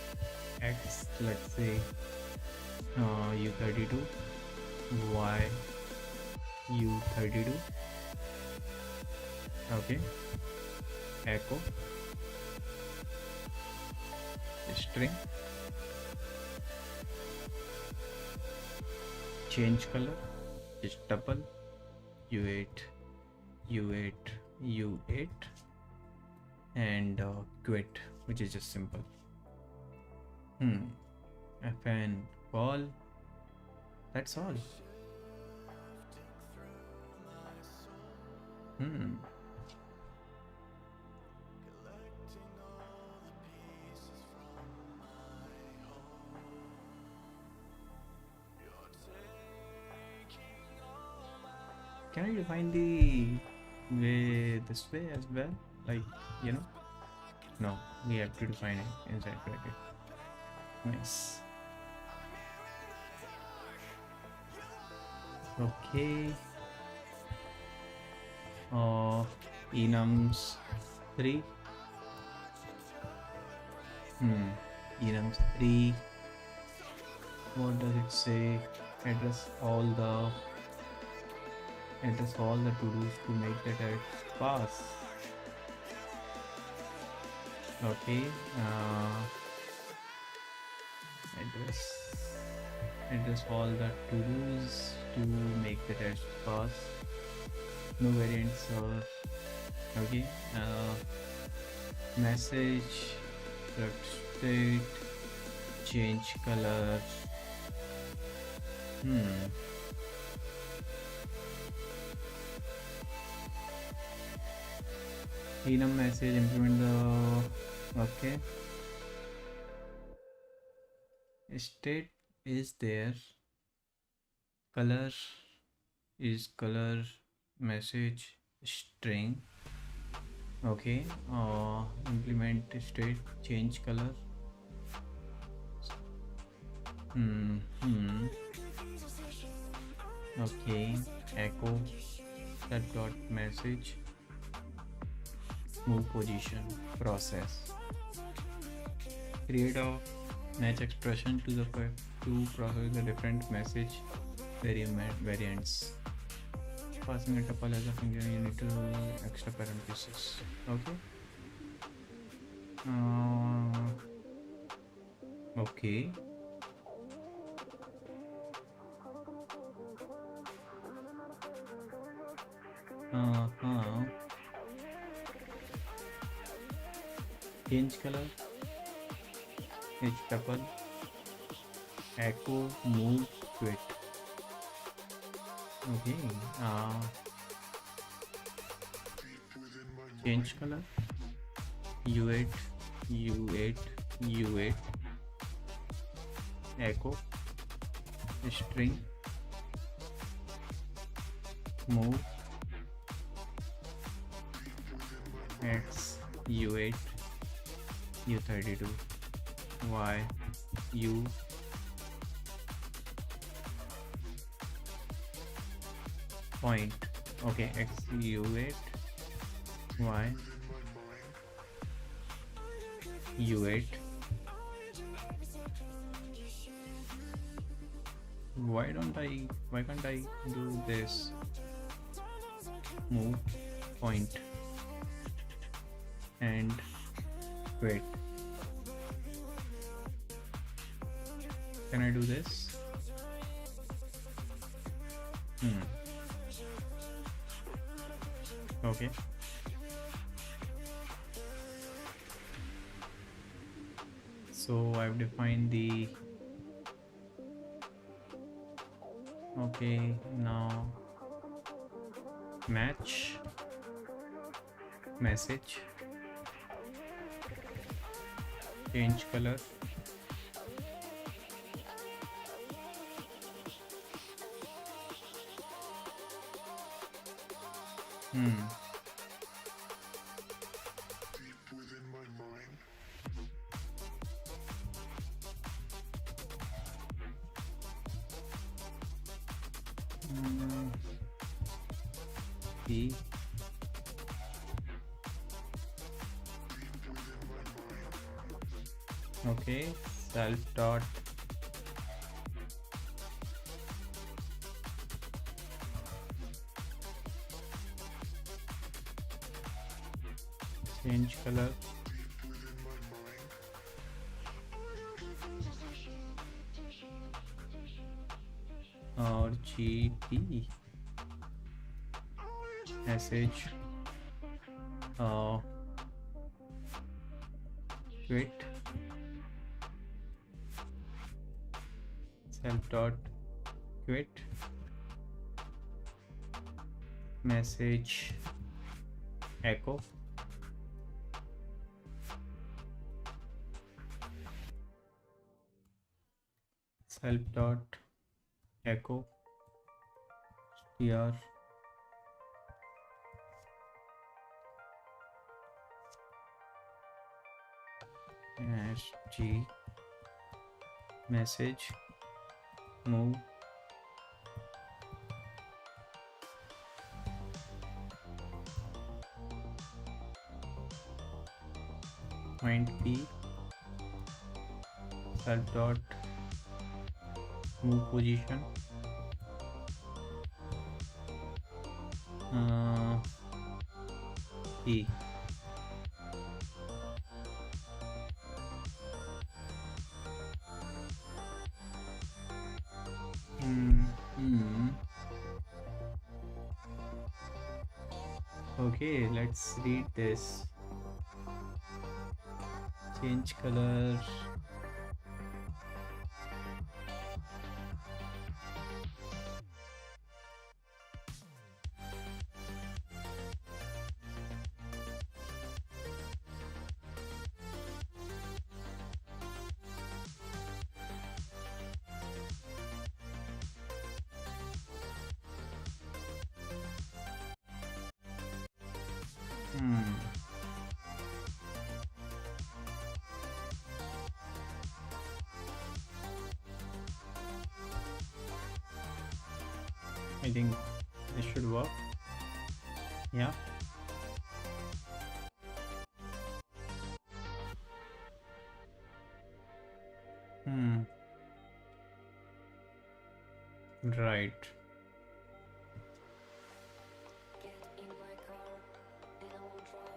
A: X, let's say U32. Y, U32. Okay. Echo, string. Change color is tuple. U8, U8, U8, and quit, which is just simple. FN call. That's all. Can I define the way this way as well? Like, No, we have to define it inside bracket. Nice. Okay. Enums 3. Enums 3. What does it say? Address all the to-dos to make the text pass. Okay. Address all the to-dos to make the text pass. No variants or okay. Message, state, change color. Enum message, implement the okay. State is there. Color is color message string. Okay. Implement state change color. Okay. Echo that dot message. Move position process. Create a match expression to process the different message variants. Passing a tuple as a function, you need to extra parentheses. Okay. Okay. Change color, H tuple, echo, move, quit. Okay. Change color, U8, U8, U8, echo, string, move, X, U8, U32, Y, U, point. Okay, X, U8, Y, U8, why can't I do this? Move point and wait. Can I do this? Okay. So I've defined the okay, now match message, change color, P okay, self dot change color, or GP message quit self dot quit message echo self dot echo str sg message move point p self dot move position p Okay, let's read this. Change color. I think this should work. Yeah. Right.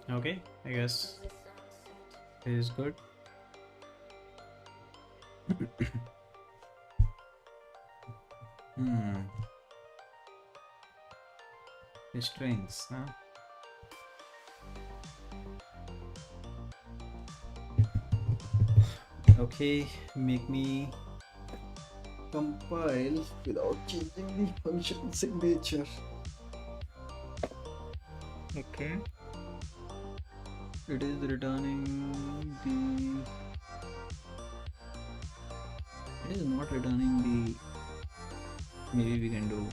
A: Okay, I guess it is good. Strings, huh? Okay, make me compile without changing the function signature. Okay. It is returning the. It is not returning the. Maybe we can do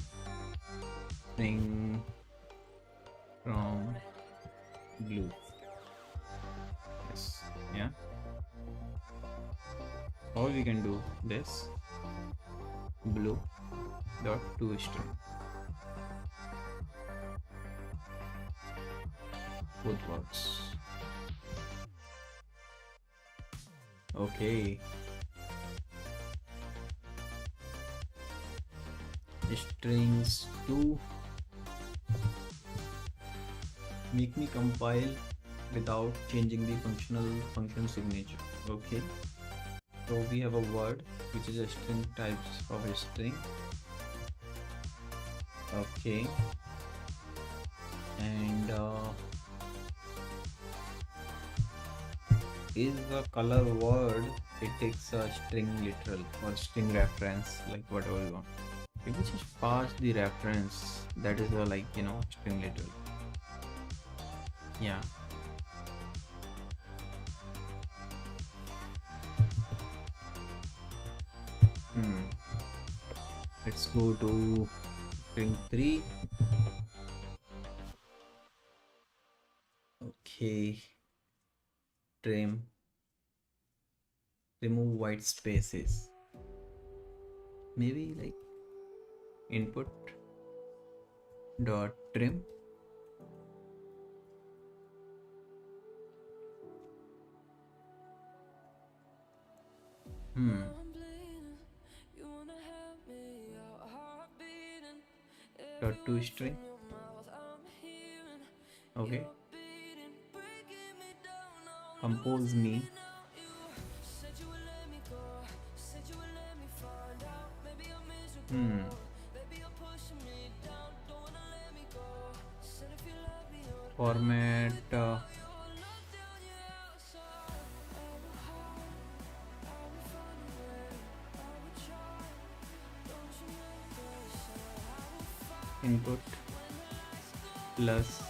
A: string from blue. Yes. Yeah. Or we can do this blue dot to string. Both works. Okay. strings to make me compile without changing the function signature. Okay, so we have a word which is a string types of a string. Okay, and is the color word, it takes a string literal or string reference, like whatever you want. If we just pass the reference, that is a like string literal. Yeah. Let's go to string 3. Okay, trim, remove white spaces, maybe like input dot trim. Dot to string. Okay, compose me. Format input plus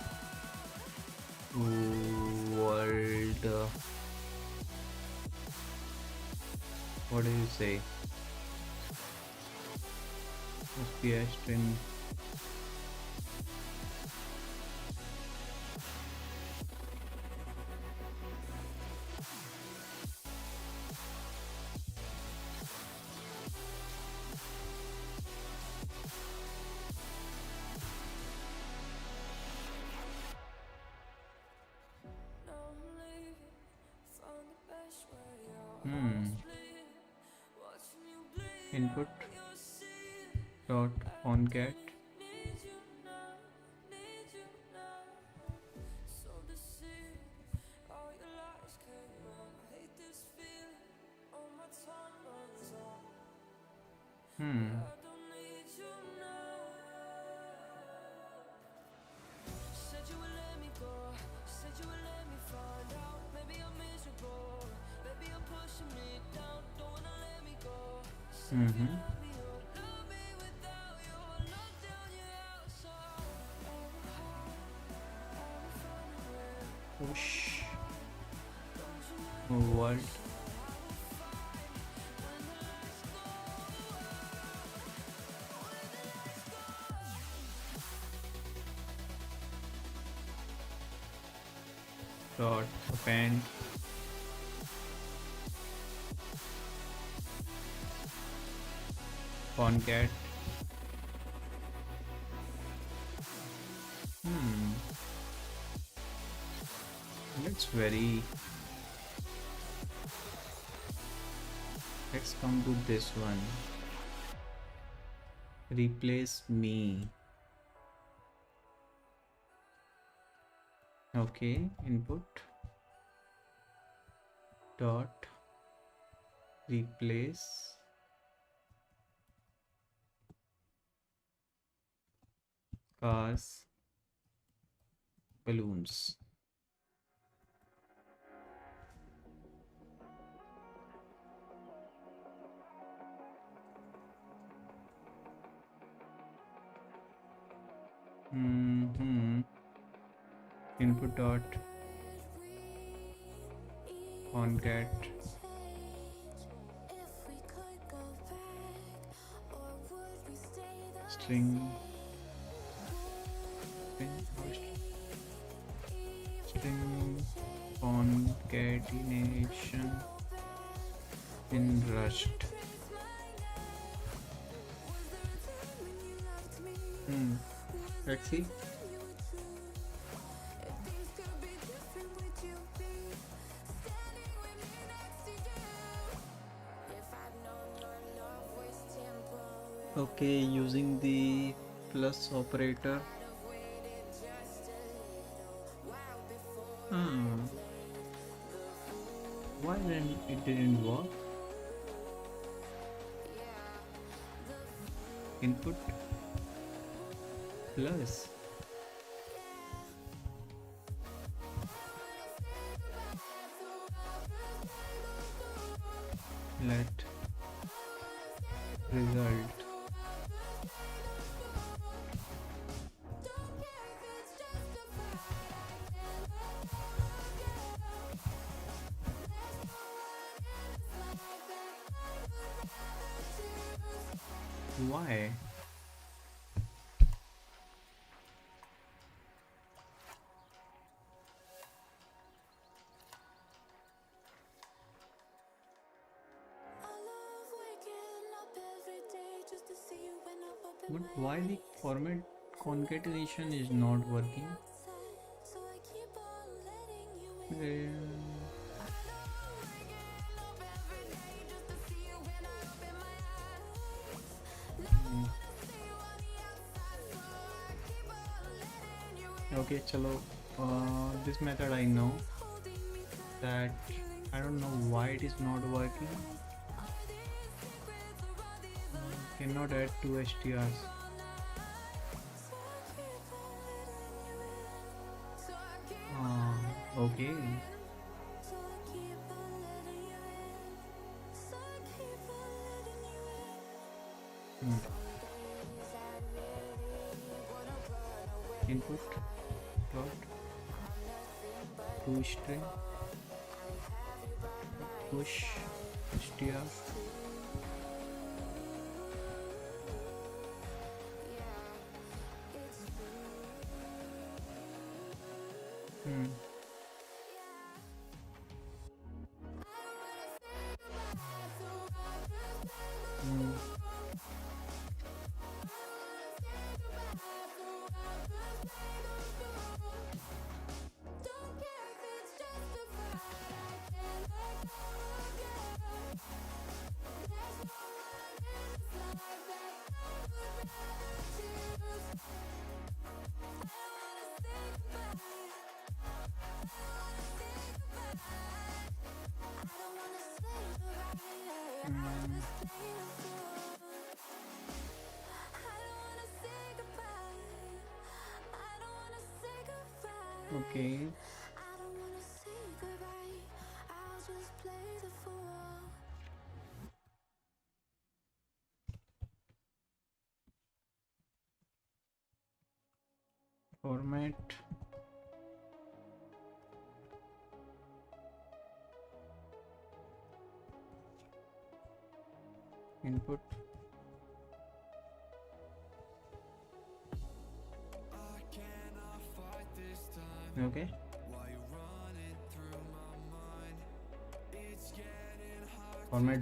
A: world what do you say, SPI string input dot oncat push world dot append concat. That's very. Let's come to this one. Replace me. Okay, input dot replace cars balloons. Input dot concat string concatenation in Rust. Let's see. Okay, using the plus operator. Hmm. Why then it didn't work? Input plus. Let result. Why? But why the format concatenation is not working? Okay, chalo. This method I know that I don't know why it is not working. Cannot add two STRs. Okay. Input dot to string push str. Okay. Format input okay. Format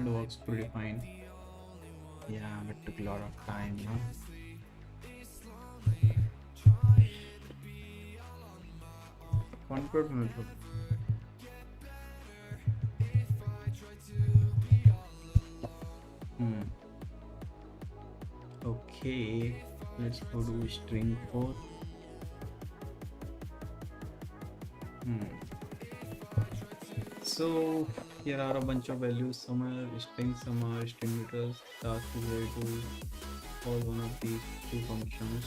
A: works pretty fine. Yeah, but took a lot of time, huh? Convert method. Okay, let's go to string 4. So here are a bunch of values. Some are strings, some are string meters. Task is ready to call one of these two functions.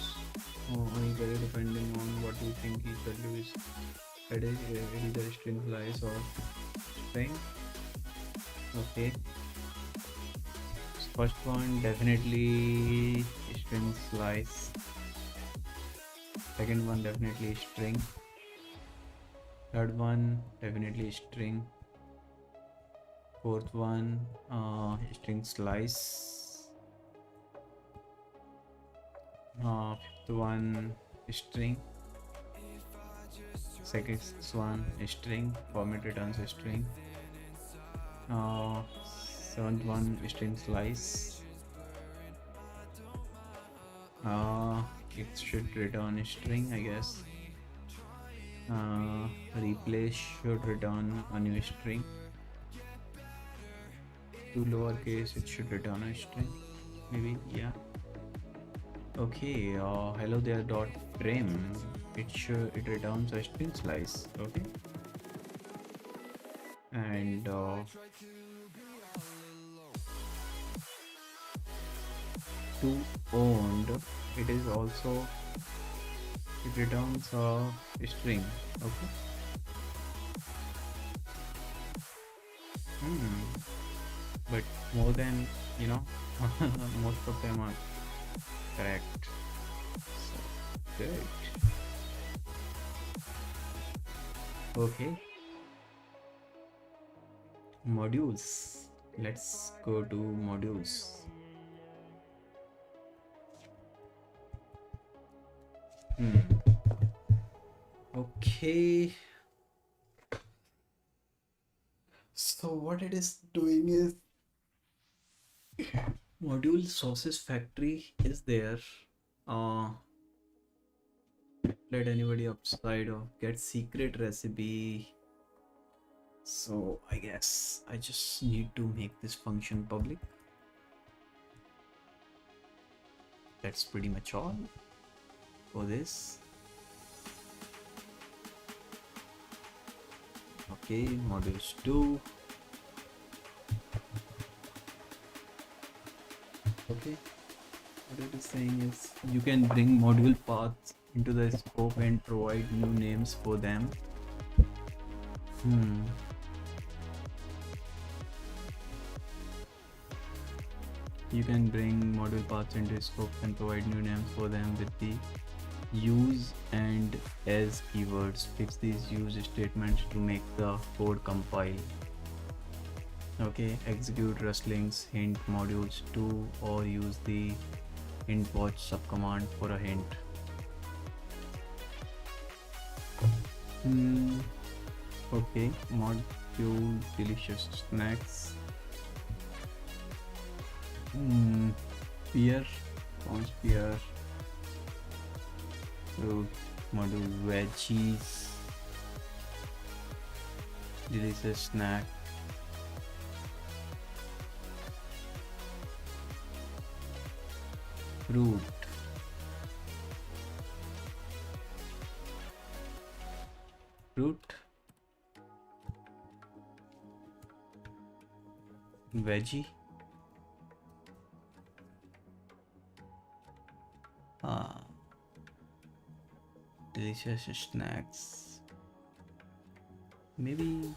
A: Any depending on what you think each value is. It is either string slice or string. Okay. First one definitely string slice. Second one definitely string. Third one definitely string. Fourth one string slice. Fifth one string. Second one string. Format returns a string. Seventh one string slice. It should return a string, I guess. Replace should return a new string. To lowercase, it should return a string. maybe, yeah. Okay, hello there dot trim. It returns a string slice. Okay, and to owned, it is also, it returns a string. Okay. Hmm. But more than, you know, most of them are correct. So good. Okay. Modules. Let's go to modules. Okay. So what it is doing is module sources factory is there. Let anybody outside of get secret recipe. So I guess I just need to make this function public. That's pretty much all for this. Okay, modules 2. Okay, what it is saying is you can bring module paths into the scope and provide new names for them. You can bring module paths into scope and provide new names for them with the use and as keywords. Fix these use statements to make the code compile. Okay, execute rustlings hint modules 2 or use the hint watch subcommand for a hint. Okay, module delicious snacks. Pear, launch pear. Fruit module veggies. Delicious snack. Fruit. Fruit. Veggie. Delicious snacks. Maybe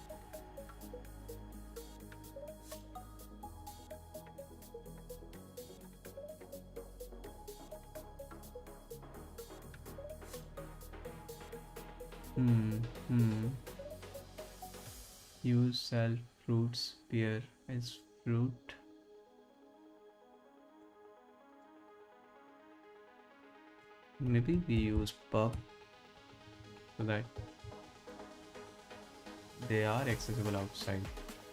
A: use sell fruits pear as fruit. Maybe we use pub so that they are accessible outside,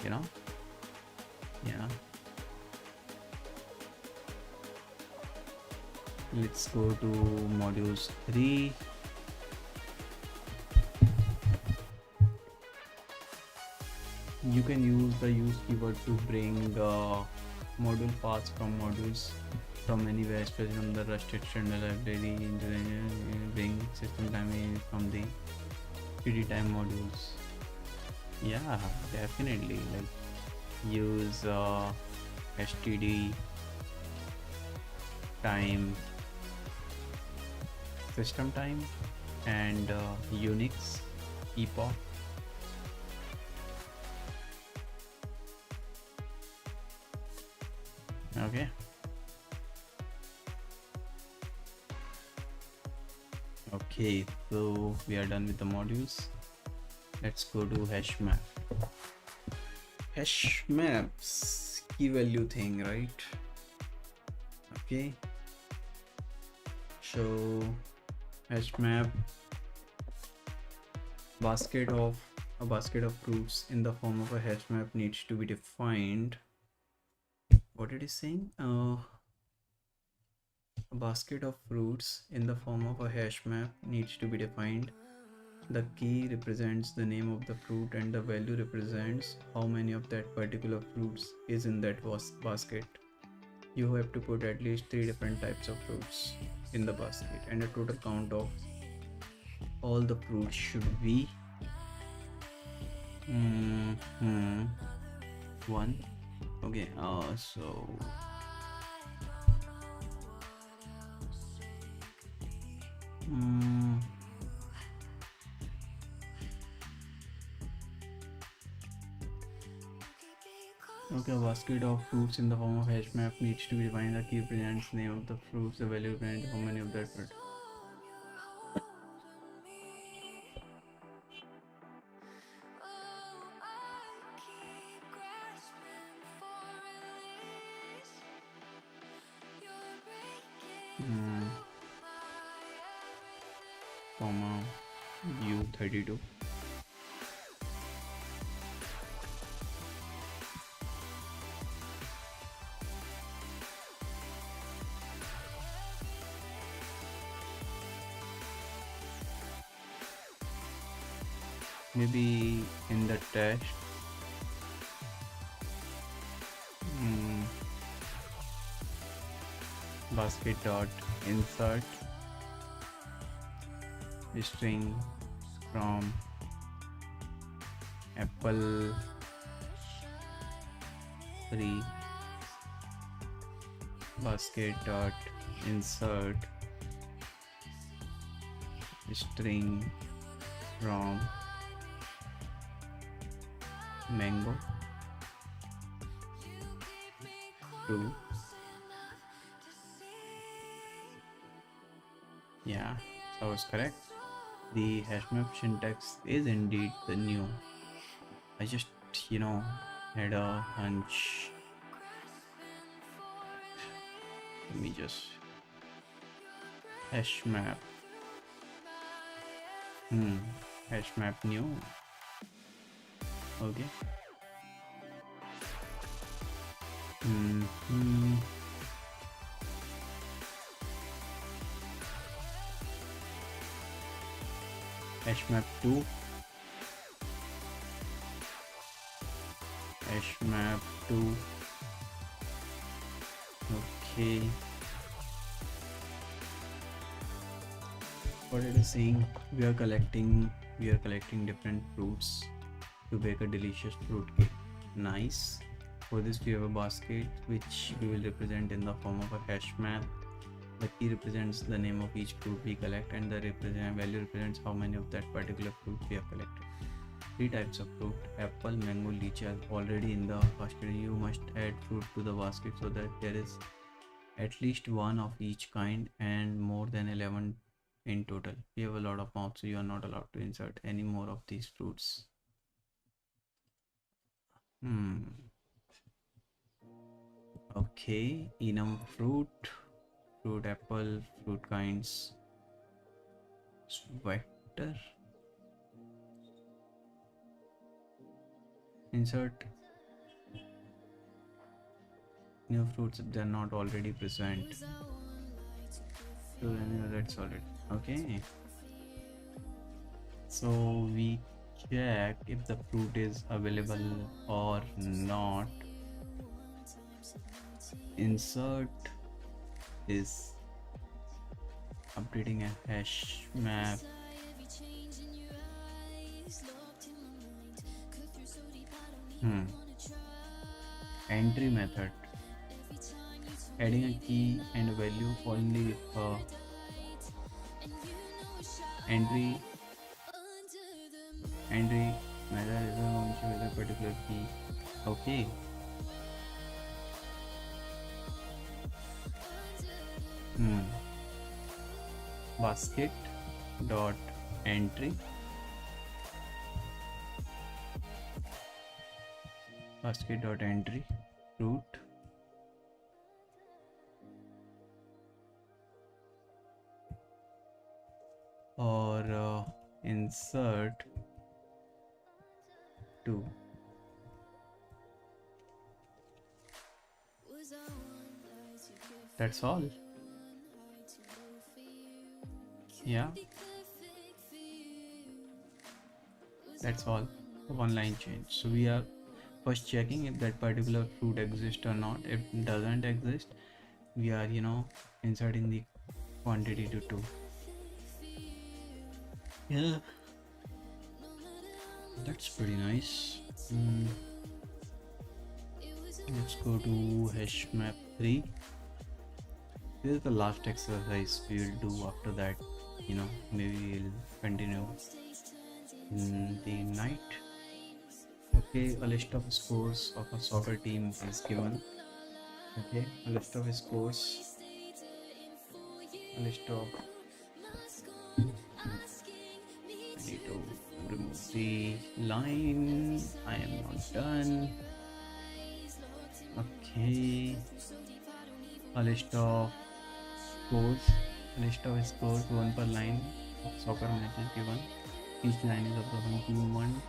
A: you know. Yeah, let's go to modules 3. You can use the use keyword to bring module paths from modules from anywhere, especially from the Rust external library, bring system time from the PD time modules. Yeah, definitely. Like use std time, system time, and Unix epoch. Okay. Okay, so we are done with the modules. Let's go to hash map. Hash maps, key value thing, right? Okay. So hash map, a basket of fruits in the form of a hash map needs to be defined. What it is saying? A basket of fruits in the form of a hash map needs to be defined. The key represents the name of the fruit and the value represents how many of that particular fruits is in that basket. You have to put at least 3 different types of fruits in the basket, and the total count of all the fruits should be mm-hmm, 1. Okay, so mm, okay, a basket of fruits in the form of hash map needs to be defined. The key represents name of the fruits, the value represents how many of that fruit. Comma U32. Maybe in the text basket dot insert string from apple 3 basket dot insert string from mango 2. Yeah, so I was correct. The hash map syntax is indeed the new. I just, had a hunch. Let me just hash map. Hash map new. Okay. Hash map 2. Hash map 2. Okay. What it is saying, we are collecting different fruits to bake a delicious fruit cake. Nice. For this we have a basket which we will represent in the form of a hash map. The key represents the name of each fruit we collect, and the value represents how many of that particular fruit we have collected. 3 types of fruit: apple, mango, lychee are already in the basket. You must add fruit to the basket so that there is at least one of each kind and more than 11 in total. We have a lot of mouths, so you are not allowed to insert any more of these fruits. Okay, enum fruit, apple, fruit kinds, sweater. Insert new fruits if they are not already present. So that's solid. Okay. So we check if the fruit is available or not. Insert is updating a hash map. Entry method, adding a key and a value only if entry method is going to with a particular key. Okay. Basket dot entry fruit or insert 2. That's all. Yeah, that's all. One line change. So we are first checking if that particular fruit exists or not. If it doesn't exist, we are inserting the quantity to 2. Yeah, that's pretty nice. Let's go to hash map 3. This is the last exercise we will do. After that, maybe we'll continue in the night. Okay, a list of scores of a soccer team is given. Okay, a list of scores, a list of. I need to remove the line. I am not done. Okay, a list of scores, one per line of soccer matches given. Each line is of the one team 1,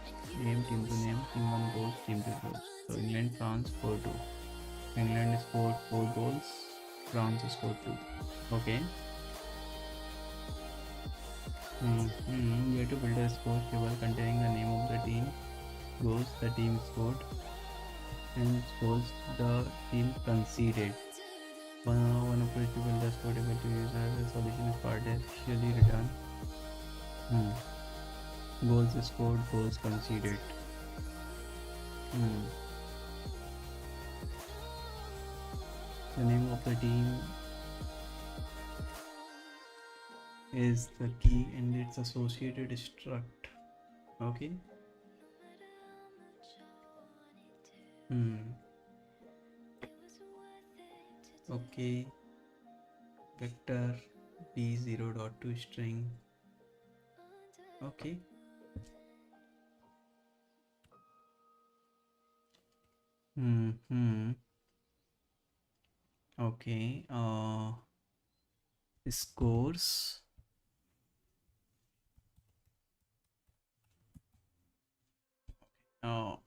A: name, team 2 name, team 1 goals, team 2 goals. So England, France 4-2. England scored 4 goals, France scored 2. Okay. We have to build a score table containing the name of the team, goals the team scored, and goals the team conceded. One approach to build the score table to use as a solution is partially return. Goals scored, goals conceded. The name of the team is the key and its associated struct. Okay. Okay. Vector b0.2 string. Okay. Okay. Scores. Oh.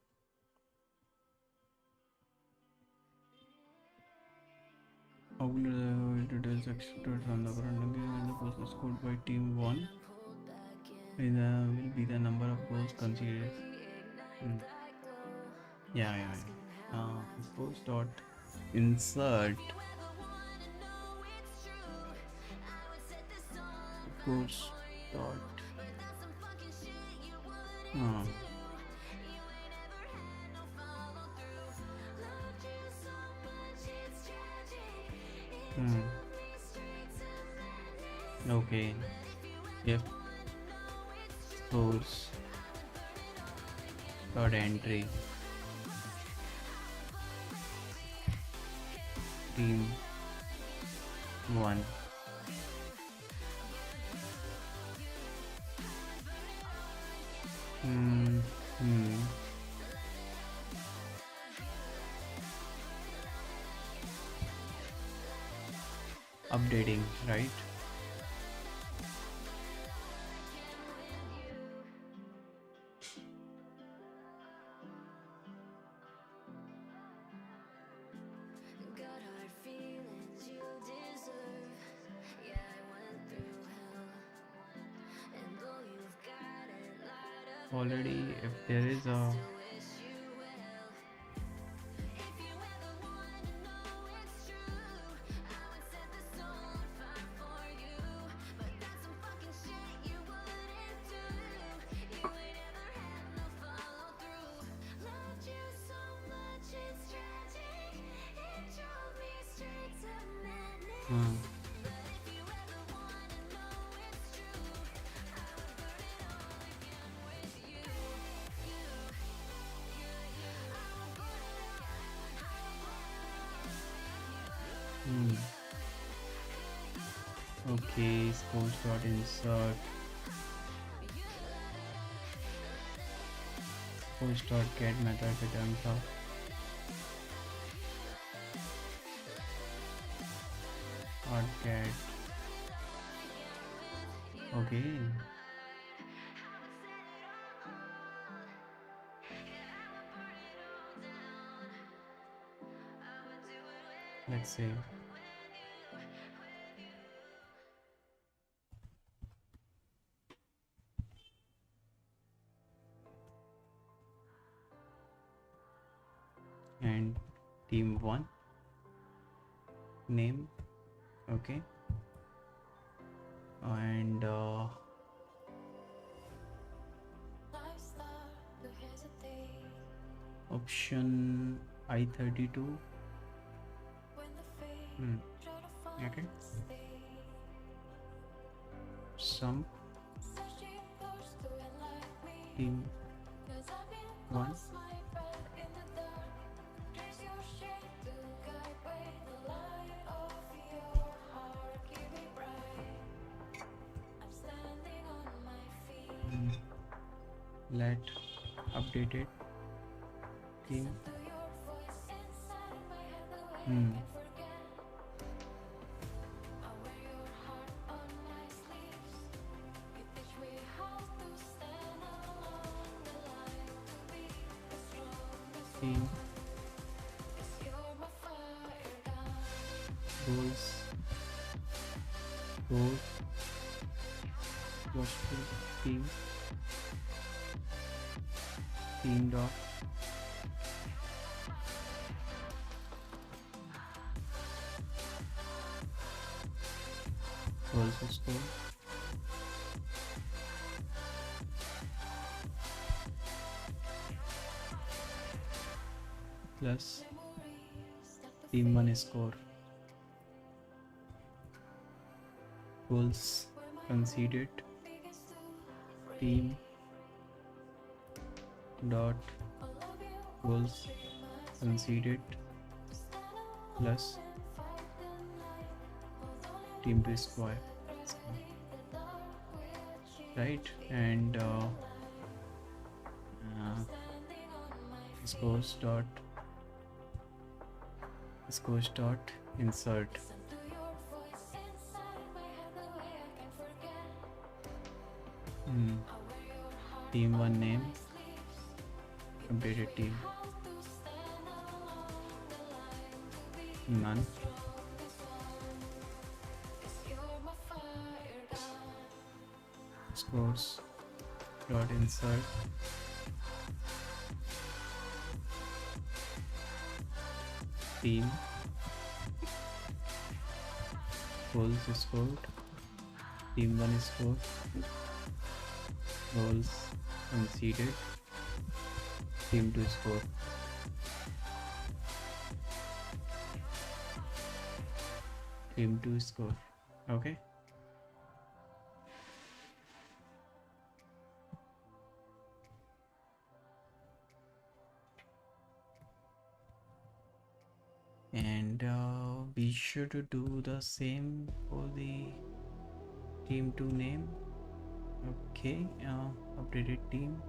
A: Details extracted from the current and the goals scored by team 1 will be the number of goals considered. Yeah. Scores dot insert scores dot okay. Yep. Scores dot entry team 1. Updating, right? Already, if there is a okay, scores dot insert scores dot get method returns up dot get. Okay. Let's see. and team 1 name. Okay, and option I-32. Okay, some team 1. Let updated team. Team goals goal Rustling team dot goals score plus team 1 score goals conceded team dot goals conceded plus team to score, right? And scores dot insert team 1 name, updated team, none, scores dot insert team goals scored, team 1 scored, goals conceded, team 2 score. Team 2 score. Okay. And we should do the same for the team 2 name. Okay, updated team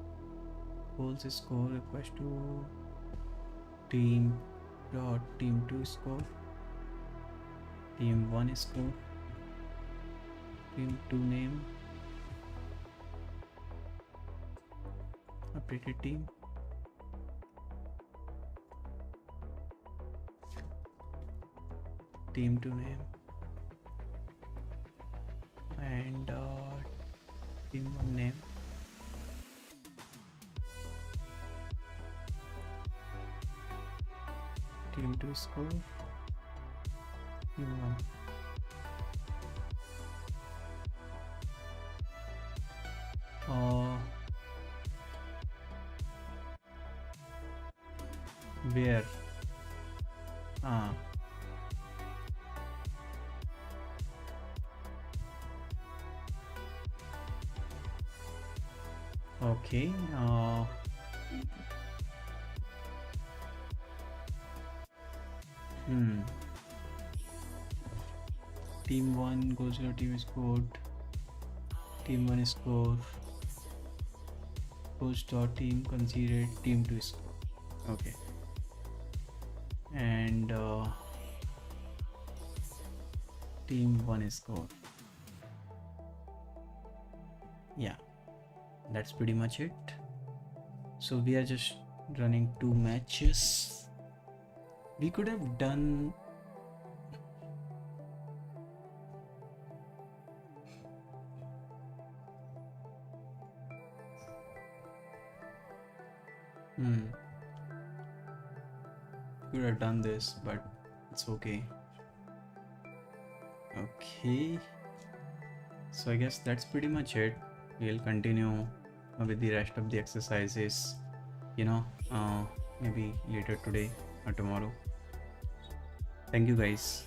A: goals score equals to team dot team 2 score, team 1 score, team 2 name, updated team, team 2 name, and team 1 name, team 2 score, team 1. Where? Okay. Team 1 goes to team scored, team 1 score goes to team conceded, team 2 score. Okay. And team 1 score. Yeah, that's pretty much it. So we are just running 2 matches. We could have done could have done this, but it's okay. Okay, so I guess that's pretty much it. We'll continue with the rest of the exercises, you know, maybe later today or tomorrow. Thank you guys.